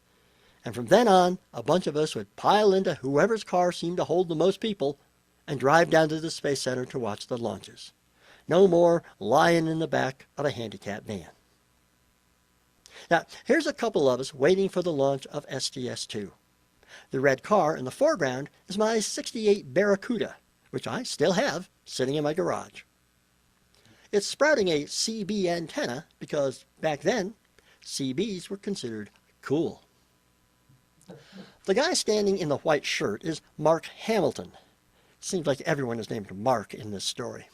And from then on, a bunch of us would pile into whoever's car seemed to hold the most people and drive down to the Space Center to watch the launches. No more lying in the back of a handicapped van. Now, here's a couple of us waiting for the launch of STS-2. The red car in the foreground is my '68 Barracuda, which I still have sitting in my garage. It's sprouting a CB antenna because back then, CBs were considered cool. The guy standing in the white shirt is Mark Hamilton. Seems like everyone is named Mark in this story.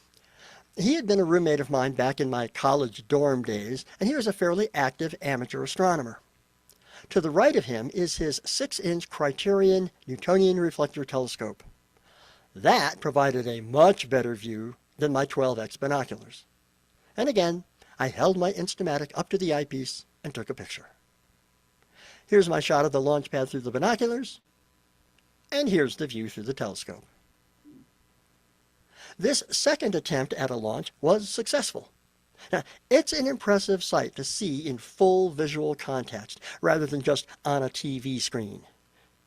He had been a roommate of mine back in my college dorm days, and he was a fairly active amateur astronomer. To the right of him is his 6-inch Criterion Newtonian reflector telescope. That provided a much better view than my 12x binoculars. And again, I held my Instamatic up to the eyepiece and took a picture. Here's my shot of the launch pad through the binoculars, and here's the view through the telescope. This second attempt at a launch was successful. Now, it's an impressive sight to see in full visual context rather than just on a TV screen.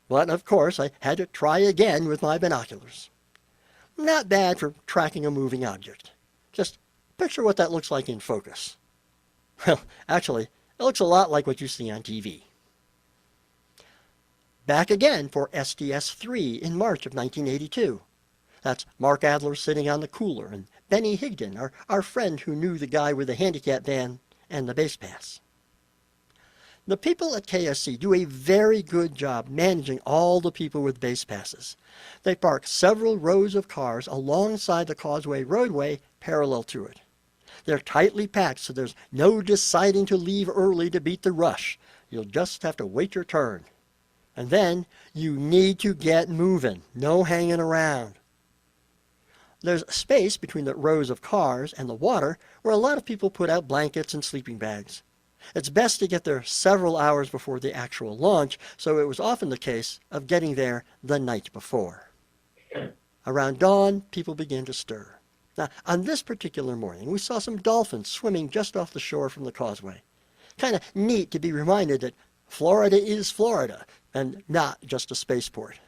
But of course, I had to try again with my binoculars. Not bad for tracking a moving object. Just picture what that looks like in focus. Well, actually, it looks a lot like what you see on TV. Back again for STS-3 in March of 1982. That's Mark Adler sitting on the cooler, and Benny Higdon, our friend who knew the guy with the handicap van and the base pass. The people at KSC do a very good job managing all the people with base passes. They park several rows of cars alongside the Causeway roadway parallel to it. They're tightly packed, so there's no deciding to leave early to beat the rush. You'll just have to wait your turn. And then you need to get moving, no hanging around. There's space between the rows of cars and the water where a lot of people put out blankets and sleeping bags. It's best to get there several hours before the actual launch, so it was often the case of getting there the night before. Around dawn, people began to stir. Now, on this particular morning, we saw some dolphins swimming just off the shore from the causeway. Kind of neat to be reminded that Florida is Florida, and not just a spaceport.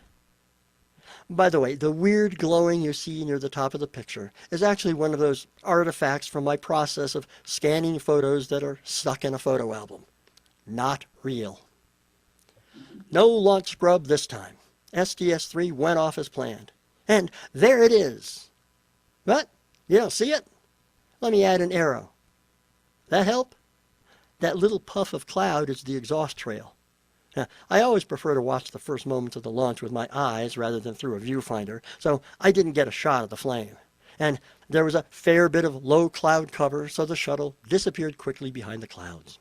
By the way, the weird glowing you see near the top of the picture is actually one of those artifacts from my process of scanning photos that are stuck in a photo album. Not real. No launch scrub this time. STS-3 went off as planned. And there it is. What? You don't see it? Let me add an arrow. That help? That little puff of cloud is the exhaust trail. Now, I always prefer to watch the first moments of the launch with my eyes rather than through a viewfinder, so I didn't get a shot of the flame. And there was a fair bit of low cloud cover, so the shuttle disappeared quickly behind the clouds.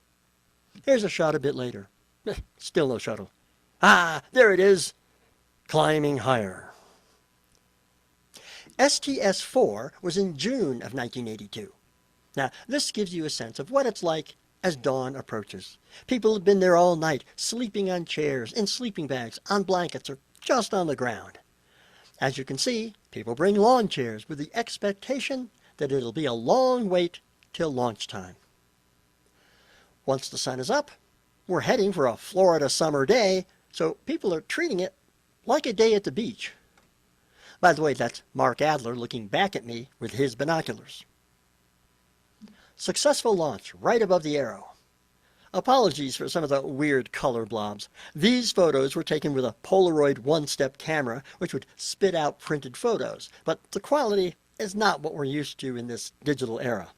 Here's a shot a bit later. Still no shuttle. Ah, there it is, climbing higher. STS-4 was in June of 1982. Now, this gives you a sense of what it's like as dawn approaches. People have been there all night, sleeping on chairs, in sleeping bags, on blankets, or just on the ground. As you can see, people bring lawn chairs with the expectation that it'll be a long wait till launch time. Once the sun is up, we're heading for a Florida summer day, so people are treating it like a day at the beach. By the way, that's Mark Adler looking back at me with his binoculars. Successful launch right above the arrow. Apologies for some of the weird color blobs. These photos were taken with a Polaroid one-step camera, which would spit out printed photos, but the quality is not what we're used to in this digital era.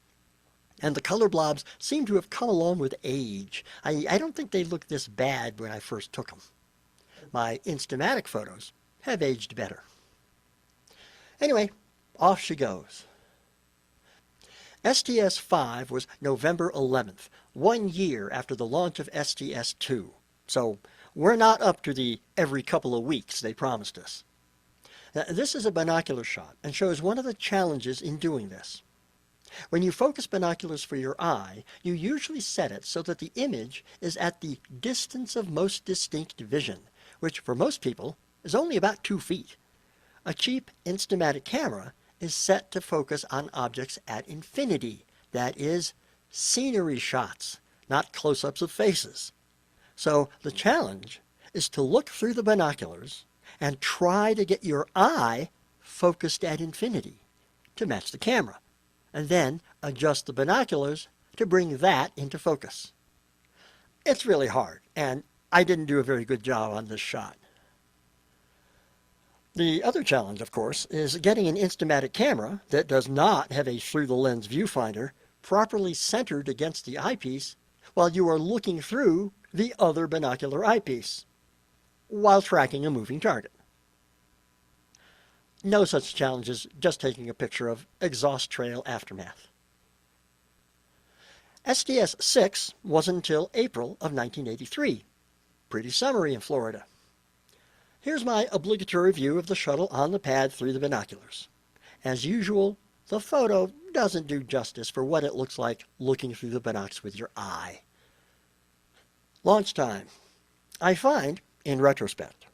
And the color blobs seem to have come along with age. I don't think they looked this bad when I first took them. My Instamatic photos have aged better. Anyway, off she goes. STS-5 was November 11th, 1 year after the launch of STS-2. So we're not up to the every couple of weeks they promised us. Now, this is a binocular shot and shows one of the challenges in doing this. When you focus binoculars for your eye, you usually set it so that the image is at the distance of most distinct vision, which for most people is only about 2 feet. A cheap Instamatic camera is set to focus on objects at infinity, that is, scenery shots, not close-ups of faces. So the challenge is to look through the binoculars and try to get your eye focused at infinity to match the camera, and then adjust the binoculars to bring that into focus. It's really hard, and I didn't do a very good job on this shot. The other challenge, of course, is getting an Instamatic camera that does not have a through-the-lens viewfinder properly centered against the eyepiece while you are looking through the other binocular eyepiece while tracking a moving target. No such challenge as just taking a picture of exhaust trail aftermath. STS-6 wasn't until April of 1983. Pretty summery in Florida. Here's my obligatory view of the shuttle on the pad through the binoculars. As usual, the photo doesn't do justice for what it looks like looking through the binocs with your eye. Launch time. I find, in retrospect,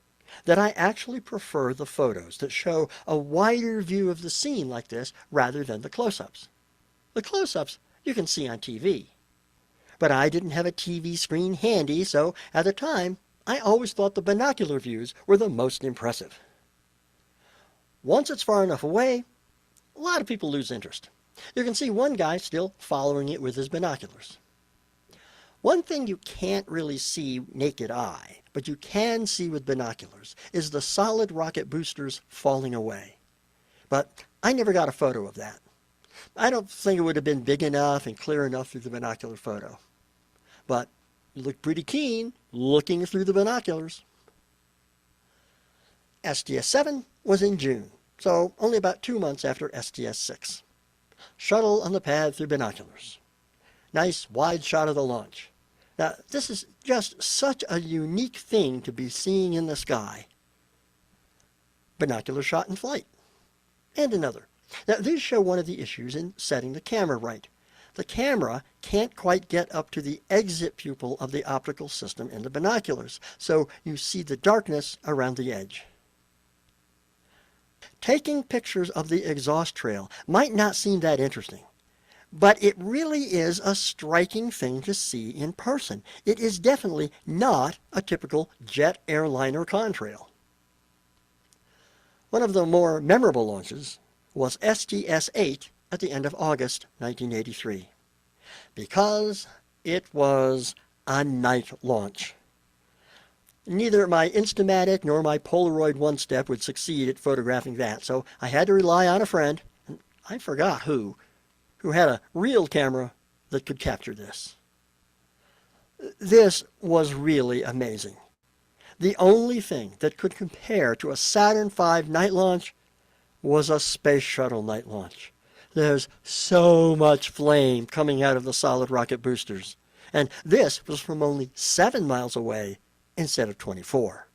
that I actually prefer the photos that show a wider view of the scene like this rather than the close-ups. The close-ups you can see on TV. But I didn't have a TV screen handy, so at the time, I always thought the binocular views were the most impressive. Once it's far enough away, a lot of people lose interest. You can see one guy still following it with his binoculars. One thing you can't really see naked eye, but you can see with binoculars, is the solid rocket boosters falling away. But I never got a photo of that. I don't think it would have been big enough and clear enough through the binocular photo. But you look pretty keen looking through the binoculars. STS-7 was in June, so only about 2 months after STS-6. Shuttle on the pad through binoculars. Nice wide shot of the launch. Now, this is just such a unique thing to be seeing in the sky. Binocular shot in flight. And another. Now, these show one of the issues in setting the camera right. The camera can't quite get up to the exit pupil of the optical system in the binoculars, so you see the darkness around the edge. Taking pictures of the exhaust trail might not seem that interesting, but it really is a striking thing to see in person. It is definitely not a typical jet airliner contrail. One of the more memorable launches was STS-8 at the end of August 1983, because it was a night launch. Neither my Instamatic nor my Polaroid one-step would succeed at photographing that, so I had to rely on a friend, and I forgot who had a real camera that could capture this. This was really amazing. The only thing that could compare to a Saturn V night launch was a space shuttle night launch. There's so much flame coming out of the solid rocket boosters, and this was from only 7 miles away instead of 24.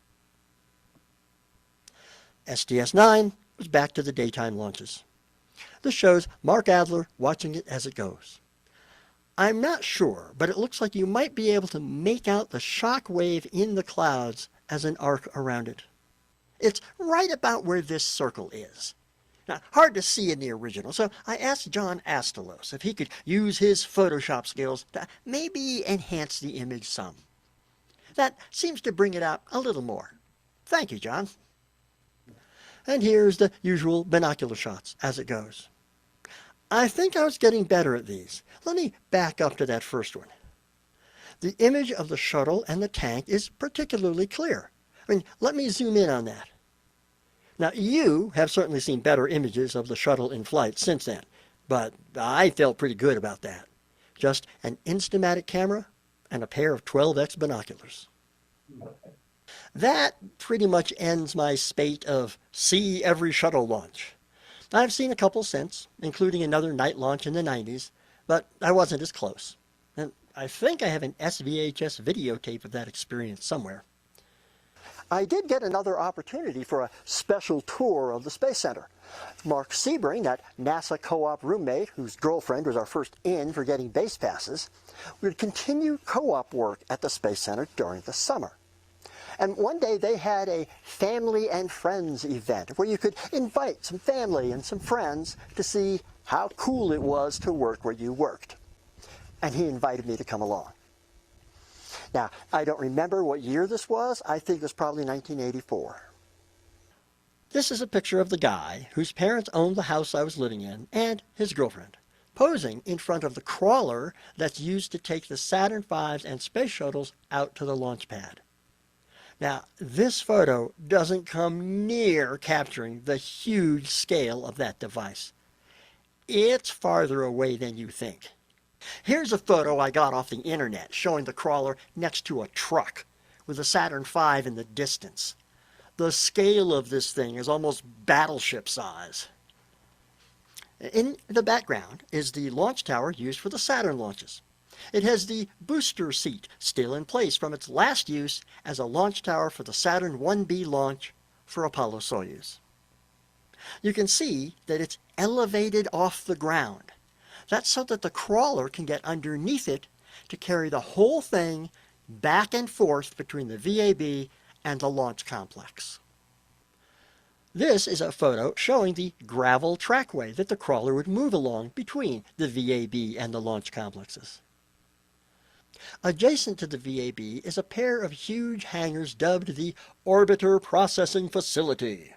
STS-9 was back to the daytime launches. This shows Mark Adler watching it as it goes. I'm not sure, but it looks like you might be able to make out the shock wave in the clouds as an arc around it. It's right about where this circle is. Now, hard to see in the original, so I asked John Astalos if he could use his Photoshop skills to maybe enhance the image some. That seems to bring it out a little more. Thank you, John. And here's the usual binocular shots as it goes. I think I was getting better at these. Let me back up to that first one. The image of the shuttle and the tank is particularly clear. I mean, let me zoom in on that. Now, you have certainly seen better images of the shuttle in flight since then, but I felt pretty good about that. Just an Instamatic camera and a pair of 12x binoculars. That pretty much ends my spate of see every shuttle launch. I've seen a couple since, including another night launch in the 90s, but I wasn't as close. And I think I have an SVHS videotape of that experience somewhere. I did get another opportunity for a special tour of the Space Center. Mark Sebring, that NASA co-op roommate whose girlfriend was our first in for getting base passes, would continue co-op work at the Space Center during the summer. And one day they had a family and friends event where you could invite some family and some friends to see how cool it was to work where you worked. And he invited me to come along. Now, I don't remember what year this was. I think it was probably 1984. This is a picture of the guy whose parents owned the house I was living in and his girlfriend, posing in front of the crawler that's used to take the Saturn V's and space shuttles out to the launch pad. Now, this photo doesn't come near capturing the huge scale of that device. It's farther away than you think. Here's a photo I got off the internet showing the crawler next to a truck with a Saturn V in the distance. The scale of this thing is almost battleship size. In the background is the launch tower used for the Saturn launches. It has the booster seat still in place from its last use as a launch tower for the Saturn 1B launch for Apollo-Soyuz. You can see that it's elevated off the ground. That's so that the crawler can get underneath it to carry the whole thing back and forth between the VAB and the launch complex. This is a photo showing the gravel trackway that the crawler would move along between the VAB and the launch complexes. Adjacent to the VAB is a pair of huge hangars dubbed the Orbiter Processing Facility.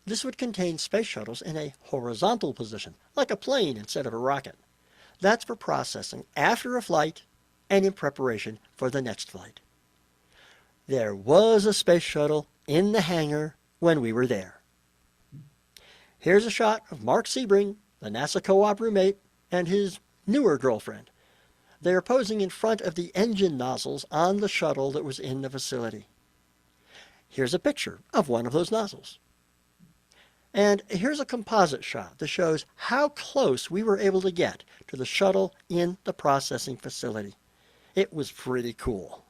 This would contain space shuttles in a horizontal position, like a plane instead of a rocket. That's for processing after a flight and in preparation for the next flight. There was a space shuttle in the hangar when we were there. Here's a shot of Mark Sebring, the NASA co-op roommate, and his newer girlfriend. They are posing in front of the engine nozzles on the shuttle that was in the facility. Here's a picture of one of those nozzles. And here's a composite shot that shows how close we were able to get to the shuttle in the processing facility. It was pretty cool.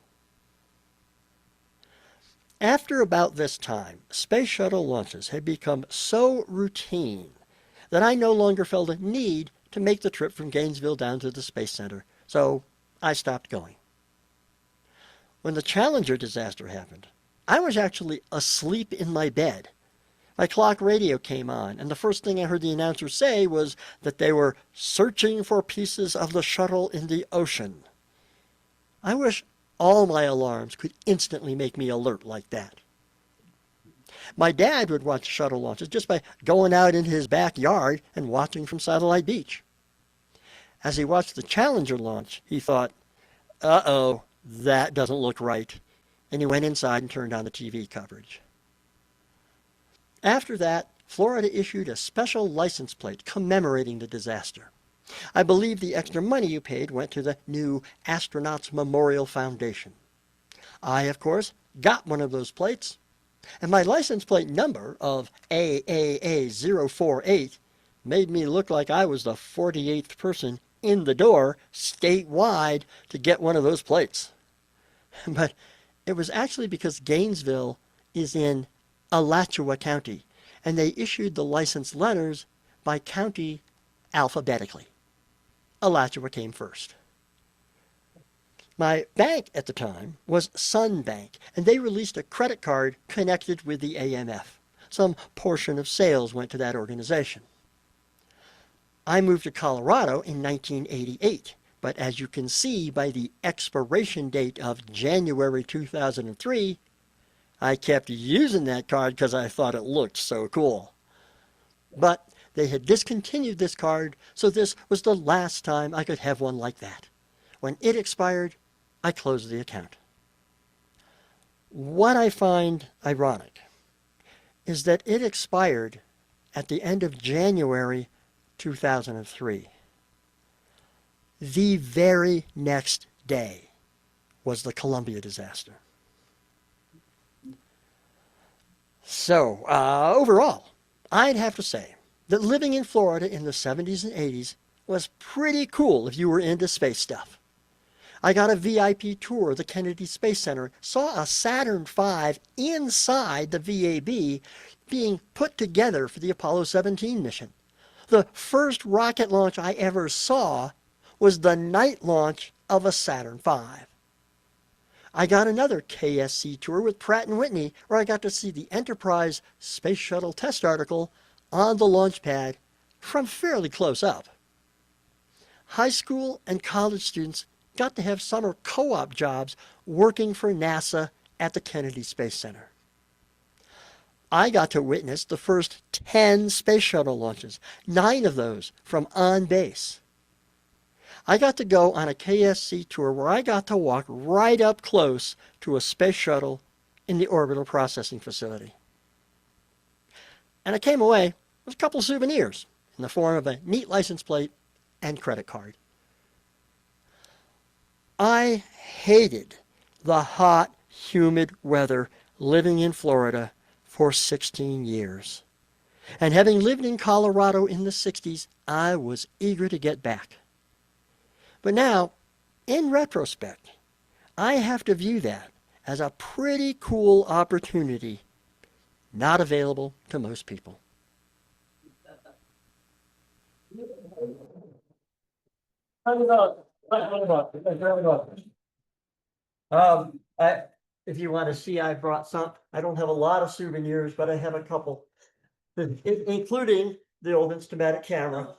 After about this time, space shuttle launches had become so routine that I no longer felt a need to make the trip from Gainesville down to the Space Center, so I stopped going. When the Challenger disaster happened, I was actually asleep in my bed. My clock radio came on, and the first thing I heard the announcer say was that they were searching for pieces of the shuttle in the ocean. I wish all my alarms could instantly make me alert like that. My dad would watch shuttle launches just by going out into his backyard and watching from Satellite Beach. As he watched the Challenger launch, he thought, uh-oh, that doesn't look right. And he went inside and turned on the TV coverage. After that, Florida issued a special license plate commemorating the disaster. I believe the extra money you paid went to the new Astronauts Memorial Foundation. I, of course, got one of those plates, and my license plate number of AAA048 made me look like I was the 48th person in the door statewide to get one of those plates. But it was actually because Gainesville is in Alachua County, and they issued the license letters by county alphabetically. Alachua came first. My bank at the time was Sun Bank, and they released a credit card connected with the AMF. Some portion of sales went to that organization. I moved to Colorado in 1988, but as you can see by the expiration date of January 2003, I kept using that card because I thought it looked so cool. But they had discontinued this card, so this was the last time I could have one like that. When it expired, I closed the account. What I find ironic is that it expired at the end of January 2003. The very next day was the Columbia disaster. So, overall, I'd have to say that living in Florida in the 70s and 80s was pretty cool if you were into space stuff. I got a VIP tour of the Kennedy Space Center, saw a Saturn V inside the VAB being put together for the Apollo 17 mission. The first rocket launch I ever saw was the night launch of a Saturn V. I got another KSC tour with Pratt & Whitney, where I got to see the Enterprise Space Shuttle test article on the launch pad from fairly close up. High school and college students got to have summer co-op jobs working for NASA at the Kennedy Space Center. I got to witness the first 10 space shuttle launches, 9 of those from on base. I got to go on a KSC tour where I got to walk right up close to a space shuttle in the orbital processing facility. And I came away with a couple of souvenirs in the form of a neat license plate and credit card. I hated the hot, humid weather living in Florida for 16 years. And having lived in Colorado in the 60s, I was eager to get back. But now, in retrospect, I have to view that as a pretty cool opportunity not available to most people. If you want to see, I brought some. I don't have a lot of souvenirs, but I have a couple, including the old Instamatic camera.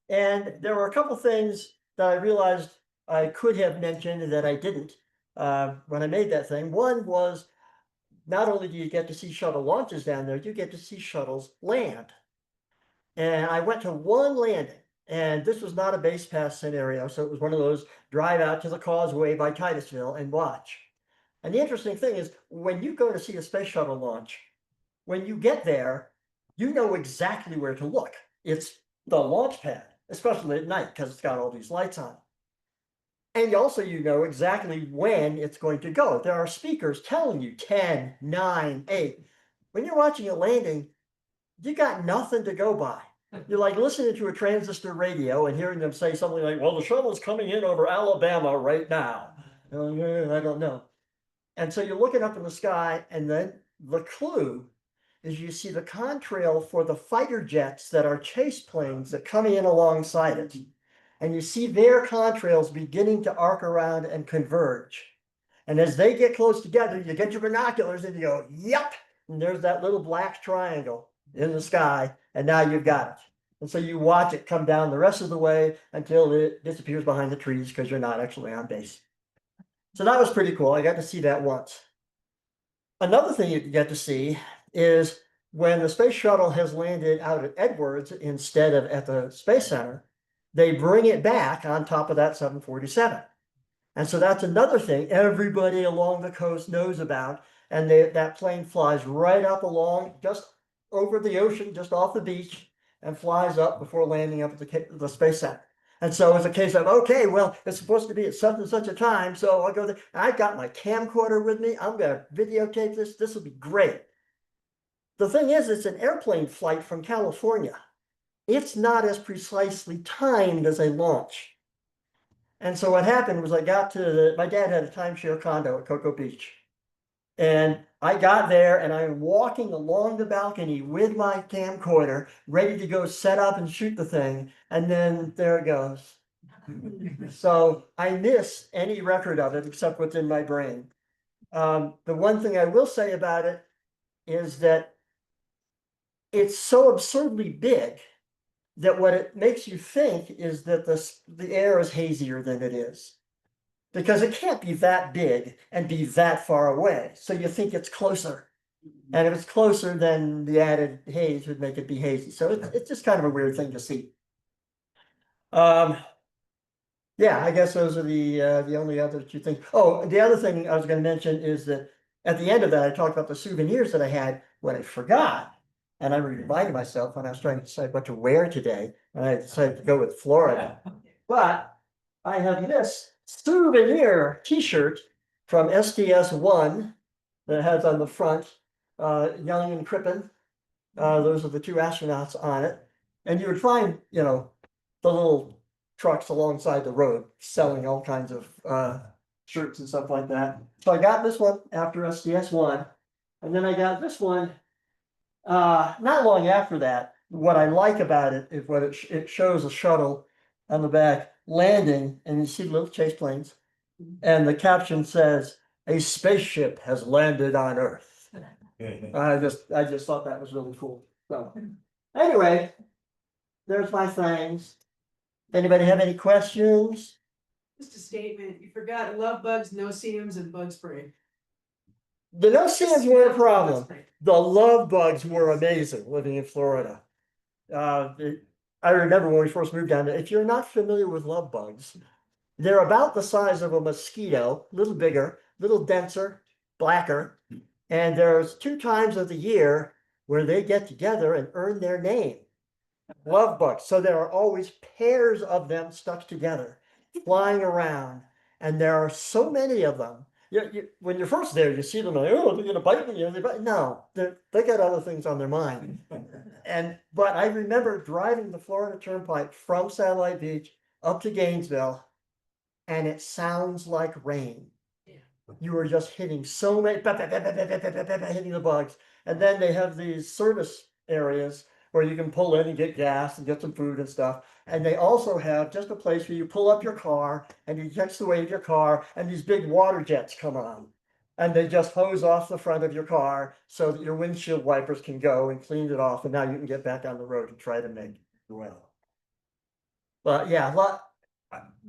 And there were a couple things that I realized I could have mentioned that I didn't when I made that thing. One was, not only do you get to see shuttle launches down there, you get to see shuttles land. And I went to one landing, and this was not a base pass scenario, so it was one of those drive out to the causeway by Titusville and watch. And the interesting thing is, when you go to see a space shuttle launch, when you get there, you know exactly where to look. It's the launch pad, especially at night, because it's got all these lights on. And also, you know exactly when it's going to go. There are speakers telling you 10, 9, 8. When you're watching a landing, you got nothing to go by. You're like listening to a transistor radio and hearing them say something like, well, the shuttle's coming in over Alabama right now. I don't know. And so you're looking up in the sky, and then the clue is you see the contrail for the fighter jets that are chase planes that come in alongside it. And you see their contrails beginning to arc around and converge. And as they get close together, you get your binoculars and you go, yep, and there's that little black triangle in the sky, and now you've got it. And so you watch it come down the rest of the way until it disappears behind the trees because you're not actually on base. So that was pretty cool. I got to see that once. Another thing you get to see is when the space shuttle has landed out at Edwards instead of at the Space Center, they bring it back on top of that 747. And so that's another thing everybody along the coast knows about. And that plane flies right up along, just over the ocean, just off the beach, and flies up before landing up at the Space Center. And so it's a case of, okay, well, it's supposed to be at such and such a time, so I'll go there. I've got my camcorder with me. I'm going to videotape this. This will be great. The thing is, it's an airplane flight from California. It's not as precisely timed as a launch. And so what happened was I got to my dad had a timeshare condo at Cocoa Beach. And I got there and I'm walking along the balcony with my camcorder, ready to go set up and shoot the thing. And then there it goes. So I miss any record of it except what's in my brain. The one thing I will say about it is that it's so absurdly big that what it makes you think is that the air is hazier than it is. Because it can't be that big and be that far away. So you think it's closer. And if it's closer, then the added haze would make it be hazy. So it's just kind of a weird thing to see. Yeah, I guess those are the only other two things. Oh, the other thing I was going to mention is that at the end of that, I talked about the souvenirs that I had when I forgot. And I reminded myself when I was trying to decide what to wear today. And I decided to go with Florida. But I have this souvenir t-shirt from STS-1 that has on the front Young and Crippen. Those are the two astronauts on it. And you would find, the little trucks alongside the road selling all kinds of shirts and stuff like that. So I got this one after SDS1, and then I got this one not long after that. What I like about it is what it shows a shuttle on the back landing, and you see little chase planes, and the caption says, "A spaceship has landed on Earth." I just thought that was really cool. So anyway, there's my things. Anybody have any questions? Just a statement, you forgot love bugs, no-see-ums, and bug spray. The no-see-ums were a problem. The love bugs were amazing living in Florida. I remember when we first moved down there, if you're not familiar with love bugs, they're about the size of a mosquito, a little bigger, a little denser, blacker. And there's 2 times of the year where they get together and earn their name. Love bugs. So there are always pairs of them stuck together, flying around. And there are so many of them. When you're first there, you see them like, oh, they're going to bite me. No, they got other things on their mind. But I remember driving the Florida Turnpike from Satellite Beach up to Gainesville, and it sounds like rain. You were just hitting so many, hitting the bugs. And then they have these service areas where you can pull in and get gas and get some food and stuff. And they also have just a place where you pull up your car and you catch the weight of your car, and these big water jets come on. And they just hose off the front of your car so that your windshield wipers can go and clean it off. And now you can get back on the road and try to make it well. But yeah,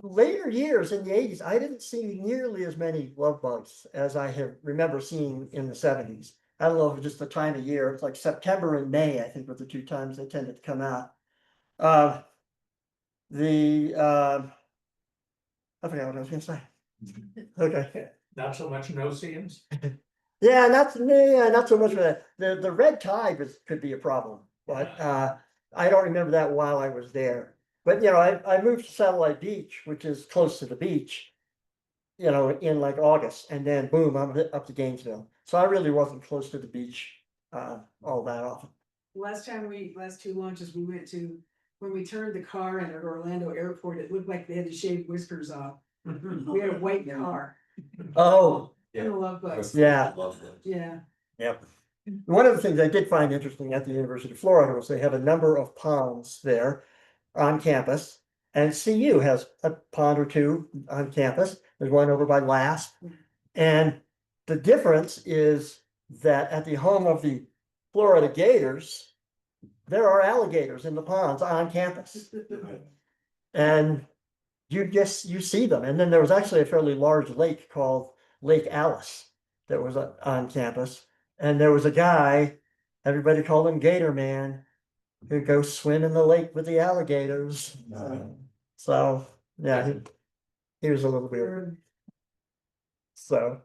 later years in the 80s, I didn't see nearly as many love bugs as I remember seeing in the 70s. I don't know if it's just the time of year. It's like September and May, I think, were the 2 times they tended to come out. I forgot what I was going to say. Okay. Not so much no-see-ums? Yeah, not so much for that. The red tide could be a problem, but I don't remember that while I was there. But I moved to Satellite Beach, which is close to the beach, in like August, and then boom, I'm up to Gainesville. So I really wasn't close to the beach all that often. Last 2 launches we went to, when we turned the car in at Orlando Airport, it looked like they had to shave whiskers off. We had a white car. Oh, And the love bugs. yeah. Yeah. Yep. One of the things I did find interesting at the University of Florida was they have a number of ponds there on campus, and CU has a pond or 2 on campus. There's one over by Last, and the difference is that at the home of the Florida Gators, there are alligators in the ponds on campus, and you see them. And then there was actually a fairly large lake called Lake Alice that was on campus, and there was a guy, everybody called him Gator Man, who goes swim in the lake with the alligators. So yeah, he was a little weird. So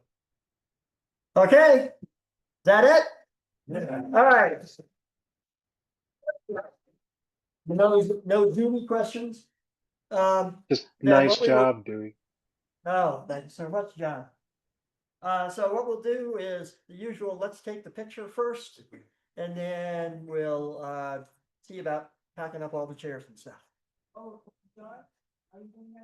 okay, is that it? Yeah. All right. No Dewey questions? Just Then nice what we will- job, Dewey. Oh, thanks so much, John. So what we'll do is the usual, let's take the picture first, and then we'll see about packing up all the chairs and stuff. Oh, John, are you doing that?